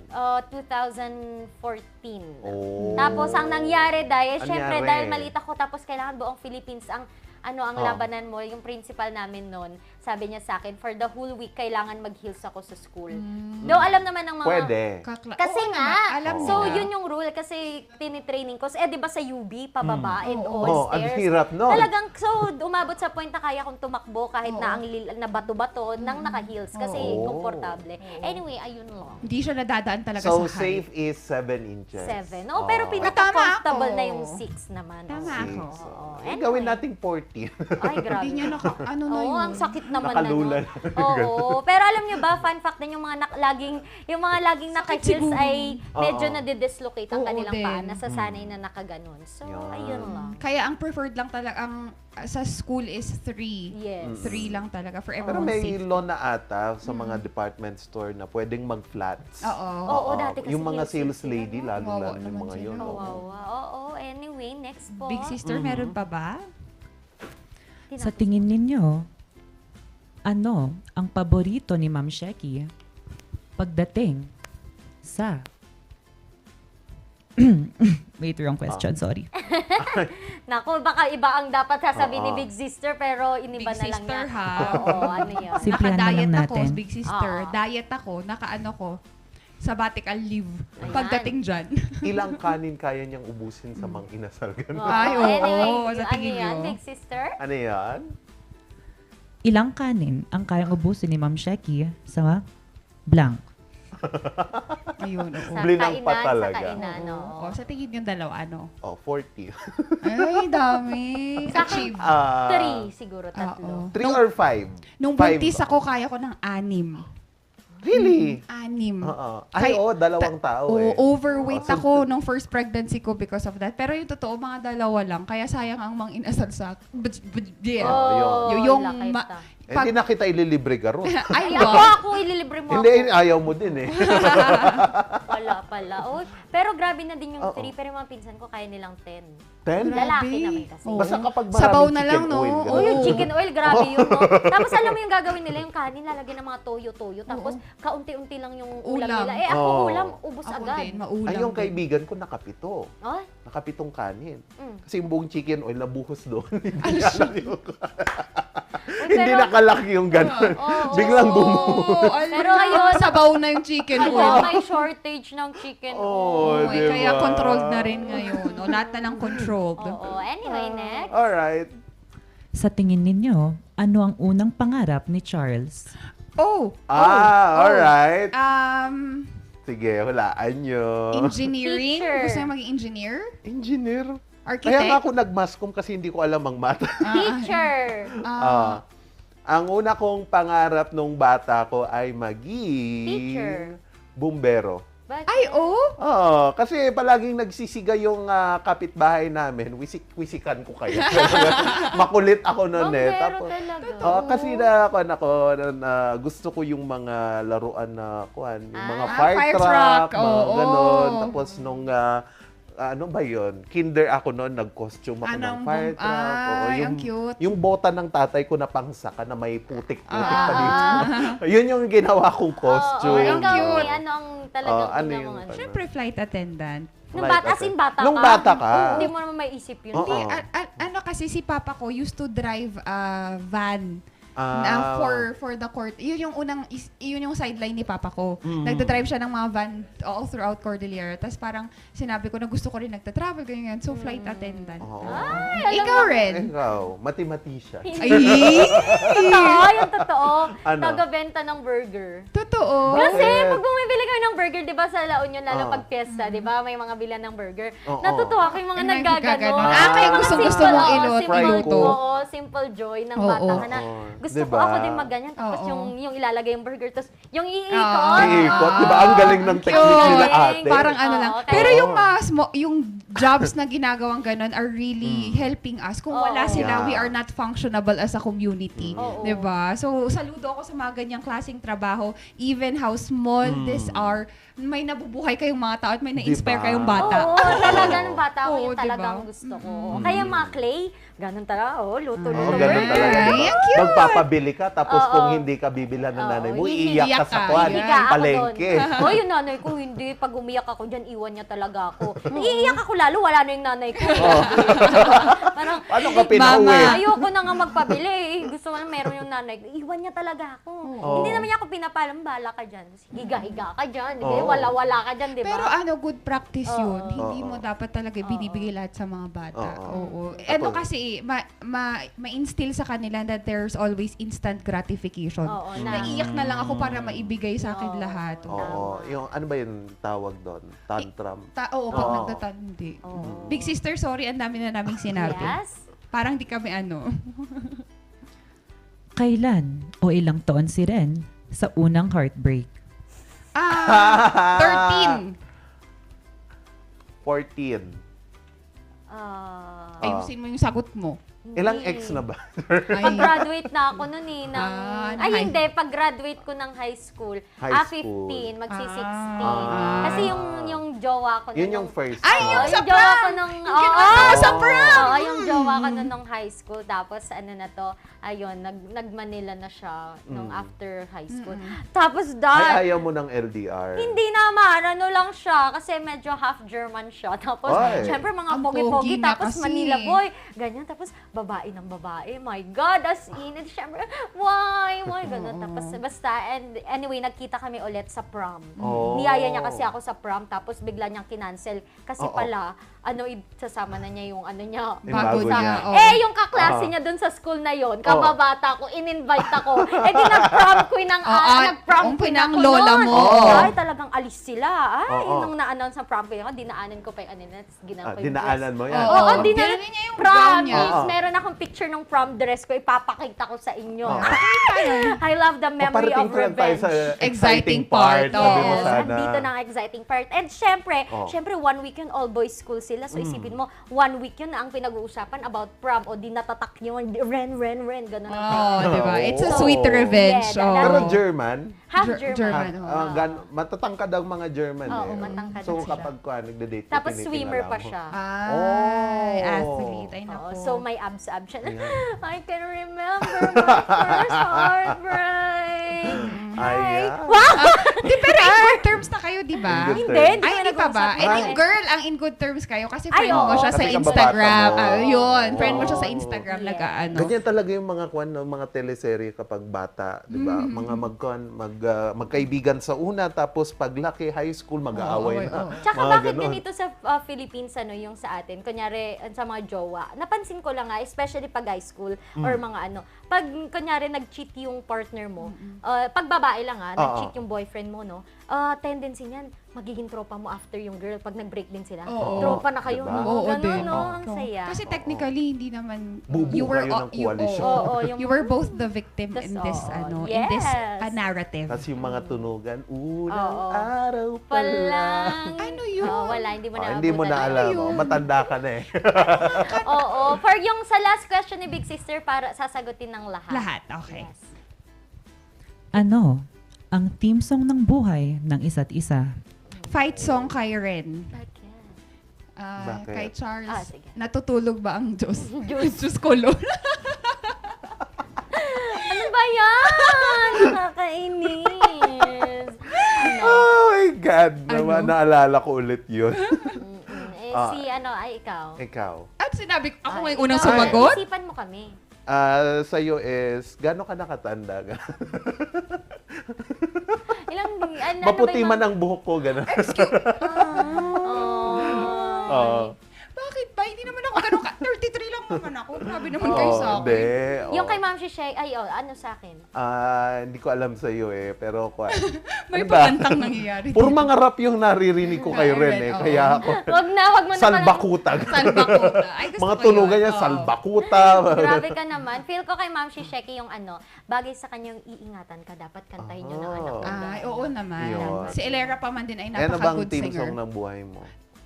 2014. Oh. Tapos ang nangyari dahil, Ano syempre nangyari? dahil malita ko, tapos kailangan buong Philippines ang labanan mo, yung principal namin noon, sabi niya sa akin, for the whole week, kailangan mag-heels ako sa school. Though alam naman ng mga... Pwede. Kasi nga, alam so nila. yun yung rule, kasi tinitraining ko. Di ba sa UB, pababa and Oo, all ang stairs. hirap nun. Talagang, so umabot sa point na kaya kong tumakbo kahit na ang na bato-bato, nang naka-heels, kasi komportable. Anyway, ayun lang. Hindi siya nadadaan talaga So, sa height. safe is 7 inches. 7. No, pero pinaka-comfortable na yung 6 naman. Tama ako. Gawin nating 14. Ay, grabe. Hindi niya na Oo, yun. ang sakit naman Nakalulan. na. Oo. Pero alam niyo ba, fun fact din yung mga laging naka-heels ay medyo nadidislocate ang kanilang paa. Nasasanay na nakaganon. So, ayun lang. Kaya ang preferred lang talaga, sa school is 3. Yes. 3 lang talaga for Pero everyone's may safety. law na ata sa mga department store na pwedeng mag-flats. Oo, dati kasi Yung mga heels sales lady, lalo-lalo yung mga yun. Kawawa. Oo, anyway, next po. Big sister, meron pa ba? Sa tingin ninyo, ano ang paborito ni Ma'am Sheky pagdating sa... Wait, wrong question, sorry. Naku, baka iba ang dapat sasabihin ni Big Sister, pero iniba Big na lang sister, niya. ha? Oo, ano yun? Simplihan na Naka-diet lang ako, natin. big sister. Oo. Diet ako, naka-ano ko, sabbatical leave. Pagdating dyan. Ilang kanin kaya niyang ubusin sa mga inasal? Ganun. Ay, oo. Anyway, Sa tingin ano yan, niyo? Big Sister? Ano yan? Ilang kanin ang kayang ubusin ni Ma'am Sheky sa blank? Ayun, oo. Blinang pa talaga. Sa kainan, oo. Oo, sa tingin yung dalawa, ano? 40. Ay, dami. Sa akin, Achieve. 3 siguro, tatlo. 3 or 5? Nung buntis ako, kaya ko ng 6. Really? 6. Oo. Ay, dalawang tao eh. Overweight ako nung first pregnancy ko because of that. Pero yung totoo, mga dalawa lang. Kaya sayang ang mga inasal sa... Yung... Hindi na kita ililibre ka ron. Ay, ako ililibre mo ako. Hindi, ayaw mo din eh. Pala. Oh, pero grabe na din yung 3, pero yung mga pinsan ko kaya nilang 10. 10? Lalaki naman kasi. Basta kapag maraming Sabaw na chicken lang, no? oil. Oh, yung chicken oil, grabe yun, no? Tapos alam mo yung gagawin nila, yung kanin, lalagyan ng mga toyo-toyo, tapos kaunti-unti lang yung ulam nila. Ako ulam, ubos agad. Ay, yung kaibigan ko nakapito. Ay? Nakapitong kanin. Kasi yung buong chicken oil nabuhos doon. Hindi alam yung... Hindi nakalaki yung gano'n. Biglang bumuhos. Pero ngayon, sabaw na yung chicken Ngayon, oil. may shortage ng chicken Oo, oil. diba? Kaya controlled na rin ngayon. O, lahat na lang controlled. Oo. Anyway, next. Alright. Sa tingin ninyo, ano ang unang pangarap ni Charles? Alright. Sige, hulaan nyo. Engineering? Teacher. Gusto niya maging engineer? Engineer. Architect? Kaya nga ako nag-mascom kasi hindi ko alam ang mata. Teacher. Ang una kong pangarap nung bata ko ay maging Teacher. bumbero. Ay, Kasi palaging nagsisiga yung kapitbahay namin. Wisikan ko kayo. Makulit ako noon eh. Bombero talaga. Kasi gusto ko yung mga laruan na yung mga fire fire truck. truck, mga ganon. Tapos nung ano ba yun? Kinder ako noon, nag-costume ako ng fire truck. Ang cute. Yung bota ng tatay ko na pangsaka na may putik-putik pa dito. Yun yung ginawa kong costume. Ang cute. Ano ang talagang pinamang ano? Siyempre, flight attendant. Nung bata, bata ka? Nung bata ka. Hindi mo naman maiisip yun. Hindi, ano kasi si Papa ko used to drive a van. Na for the court. Yun yung sideline ni Papa ko. Nagda-drive siya ng mga van all throughout Cordillera. Tapos parang sinabi ko na gusto ko rin nagta-travel, ganyan. So, flight attendant. Ikaw rin. Ikaw, mathematician. Totoo, yung totoo. Ano? Taga-benta ng burger. Totoo. Kasi pag bumibili kayo ng burger, di ba sa La Union, lalo pag fiesta, di ba, may mga bilan ng burger. Natutuwa ko yung mga naggaganon. Kaya gusto mong iluto. Oo, simple joy ng bata ka na. Gusto ko ako din magganyan. Tapos yung ilalagay yung burger, tapos yung iikot. Iikot, di ba? Ang galing ng technique nila ate. Parang ano lang. Pero yung jobs na ginagawang ganon are really helping us. Kung wala sila, we are not functionable as a community. Di ba? So, saludo ako sa mga ganyang klaseng trabaho. Even how small these are, may nabubuhay kayong mga tao at may na-inspire kayong bata. Oo, talaga ng bata ko yung diba? talagang gusto ko. Kaya mga clay, ganun talaga. Luto-luto. Ganun talaga. Ay, ang cute. Magpapabili ka, tapos kung hindi ka bibilan ng nanay mo, iiyak ka sa palengke. Yung nanay ko, hindi. Pag umiyak ako dyan, iwan niya talaga ako. Iiyak ako lalo, wala na yung nanay ko. Parang, paano ka pinauwi? Ayoko na nga magpabili. Gusto ko na meron yung nanay ko. Iwan niya talaga ako. Hindi naman niya ako pinapalam, bala ka dyan. Higa-higa ka dyan. Wala-wala ka dyan, di ba? Pero good practice yun. Hindi mo dapat talaga binibigay lahat sa mga bata. Ano kasi, ma-instill sa kanila that there's always instant gratification. Naiiyak na lang ako para maibigay sa akin lahat. Yung ano ba yung tawag doon? Tantrum. Pag nagtatandi. Big sister, sorry, ang dami na naming sinabi. Yes? Parang di kami Kailan o ilang taon si Ren sa unang heartbreak? 13. 14. Ayusin mo yung sagot mo. Ilang ex na ba? Pag-graduate na ako noon eh. Hindi. Pag-graduate ko ng high school. 15. Magsi-16. Kasi yung jowa ko Yun yung first. Yung sa jowa ko prom! nung... Sa prom! yung jowa ko nung high school. Tapos nag-Manila na siya nung after high school. Tapos Ay, ayaw mo ng LDR. Hindi naman. Ano lang siya. Kasi medyo half German siya. Tapos, syempre mga pogi-pogi. Tapos Manila boy. Ganyan. Tapos, babae ng babae. My God, as in. And syempre, why? Ganun. Tapos, basta, and anyway, nagkita kami ulit sa prom. Niyaya niya kasi ako sa prom. Tapos, bigla niyang kinancel. Kasi pala, sasama na niya yung niya. Bago niya. Yung kaklase niya dun sa school na yon, kababata ko, in-invite ako. Di nag-prom queen ng lola mo. Ay, talagang alis sila. Nung na-announce sa prom queen ako, dinaanan ko pa yung ginawa ko yung dinaanan mo yan? Oo, dinaanan niya yung promise. Meron akong picture ng prom dress ko, ipapakita ko sa inyo. I love the memory of revenge. Exciting part. Andito na ang exciting part. And syempre, 1 week yun, all boys school sila. So isipin mo, 1 week yun na ang pinag-uusapan about prom o di natatak nyo, ren, ganun. Diba? It's a sweet revenge. Pero German? Half German. Matatangkad ang mga German Oo, matangkad So sila. kapag nagde-date, Tapos swimmer pa siya. Ay, athlete. Ay, naku. So may abs siya. I can remember my first heartbreak. Ayan. Di pero in good terms na kayo, di ba? In good Hindi, terms. hindi Ay, ko hindi pa ba? nag-uusap. Eh, di girl, ang in good terms kayo kasi Ay, friend mo oo. siya sa Kasi kababata Instagram. mo. Yun, friend mo siya sa Oo. Instagram, Yes. nag-ano. Ganyan talaga yung mga teleserye kapag bata, 'di ba? Mga magkaibigan sa una tapos paglaki high school mag-aaway na. Tsaka Mga bakit ganon. ganito sa Philippines, yung sa atin, kunyari sa mga jowa, napansin ko lang nga, especially pag high school or mga pag kunyari nag-cheat yung partner mo, pag babae lang nag-cheat yung boyfriend mo, no, tendency niyan, magiging tropa mo after yung girl pag nag-break din sila. Oo. Tropa na kayo, Diba? no? Oo, Ganun, din. no? Ang saya. Kasi technically, hindi naman... Bubuo kayo ng koalisyon. You were both the victim in this, in this Yes. narrative. Tapos yung mga tunugan, unang Oo. araw pa lang. Ano yun? Wala, hindi mo na Hindi mo na alam. Ano yun? Matanda ka na eh. Oo. For yung sa last question ni Big Sister, para sasagutin ng lahat. Lahat, okay. Yes. Ano ang team song ng buhay ng isa't isa? Fight song kay Ren. Bakit? Bakit? Kay Charles, Sige. natutulog ba ang Diyos? Diyos. Diyos ko, Lord. Ano ba yan? Nakakainis. Oh my God. Naman, naalala ko ulit yun. Ikaw. Ikaw. At sinabi ko, ako may Ikaw. unang sumagot? Isipan mo kami. Sa'yo is, gano'n ka nakatanda? Maputi man ang buhok ko, gano'n. Bakit ba? Hindi naman ako ganun ka. 33 lang naman ako. Grabe naman kayo sa akin. Yung kay Ma'am Shishay, ano sa akin? Hindi ko alam sa'yo eh, pero May pagantang nangyayari. Puro mga rap yung naririnig ko kay Ren eh, kaya ako. Wag mo na. Salbakuta. Salbakuta. Ay, gusto Mga ko tunugan yun. niya, salbakuta. Grabe ka naman. Feel ko kay Ma'am Shisheki yung bagay sa kanyang iingatan ka. Dapat kantahin niyo ng anak ko. Ay, oo naman. Yun. Si Elera pa man din ay Ano bang napaka-good team singer. song ng buhay mo?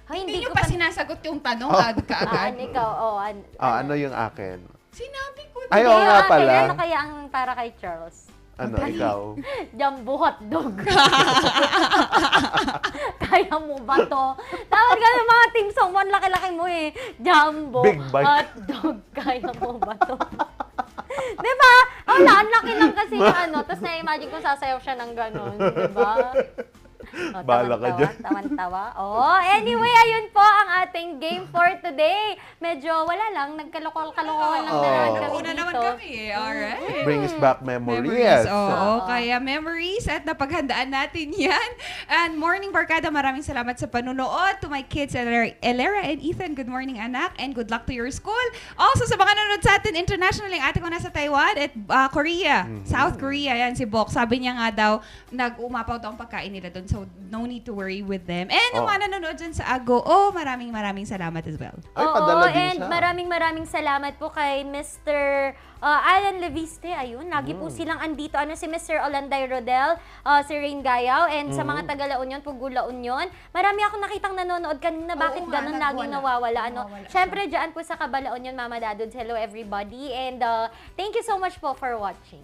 Hindi nyo pa sinasagot yung tanong kaagad. Ikaw, Ano yung akin? Sinabi ko. Ay, oo nga pala. Ano kaya ang para kay Charles? Ano, ikaw? Jumbo hotdog. Kaya mo ba to? Tawag ka ng mga team song mo, ang laki-laki mo eh. Jumbo Big bite. hotdog. Kaya mo ba to? Diba? Ang laki lang kasi tapos na-imagine kung sasayaw siya ng gano'n. Diba? Bahala ka dyan. Tawan-tawa. Anyway, ayun po ang ating game for today. Medyo wala lang, nagkalokol-kalokohan lang naman kami Una dito. naman kami eh. Alright. Brings back memories. Oo, kaya memories at napaghandaan natin yan. And morning, Barkada, maraming salamat sa panunood. To my kids, Elera and Ethan, good morning, anak. And good luck to your school. Also, sa mga nanonood sa atin internationally, ate ko nasa Taiwan at Korea. South Korea, yan si Bok. Sabi niya nga daw, nag-umapaw daw ang pagkain nila doon. So, no need to worry with them. And yung mga nanonood dyan sa Ago, maraming salamat as well. Ay, padala din and siya. maraming salamat po kay Mr. Alan Leviste. Ayun, lagi po silang andito. Si Mr. Olanday Rodel, si Rain Gayaw, and sa mga taga La Union, Pugula Union. Marami akong nakitang nanonood kanina. Bakit ganun laging nawawala? Siyempre, dyan po sa Kabala Union, Mama Dadods. Hello everybody. And thank you so much po for watching.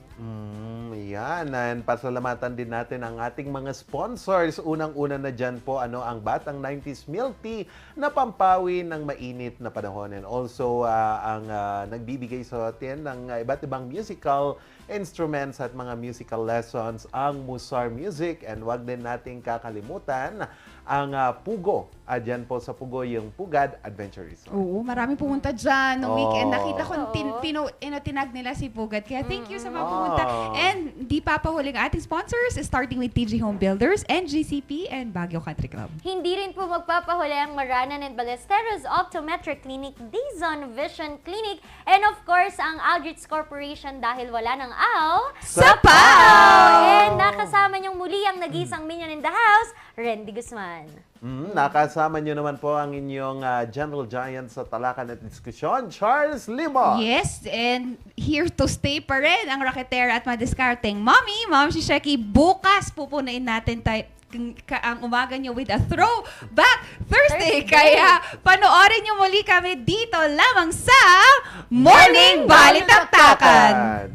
Yan, and pasalamatan din natin ang ating mga sponsors. Unang-una na dyan po, ang Batang 90s Milk Tea na pampawi ng mainit na panahon. And also, ang nagbibigay sa atin ng iba't ibang musical instruments at mga musical lessons, ang Musar Music. And wag din nating kakalimutan ang Pugo. Dyan po sa Pugo, yung Pugad Adventure Resort. Oo, marami pumunta dyan. Noong weekend, nakita ko, tinag nila si Pugad. Kaya thank you sa mga pumunta. And di papahuling ating sponsors, starting with TG Home Builders, NGCP, and Baguio Country Club. Hindi rin po magpapahuli ang Maranan and Ballesteros Optometric Clinic, Dizon Vision Clinic, and of course, ang Aldrich Corporation dahil wala ng aw sa PAW! And nakasama niyong muli ang nag-iisang minion in the house, Randy Guzman. Nakasama nyo naman po ang inyong General Giant sa talakan at diskusyon, Charles Limo. Yes, and here to stay pa rin ang raketera at madiskarteng Mommy, Ma'am Shisheki. Bukas pupunain natin ang umaga nyo with a Throwback Thursday. Kaya panoorin nyo muli kami dito lamang sa Morning Balitaktakan.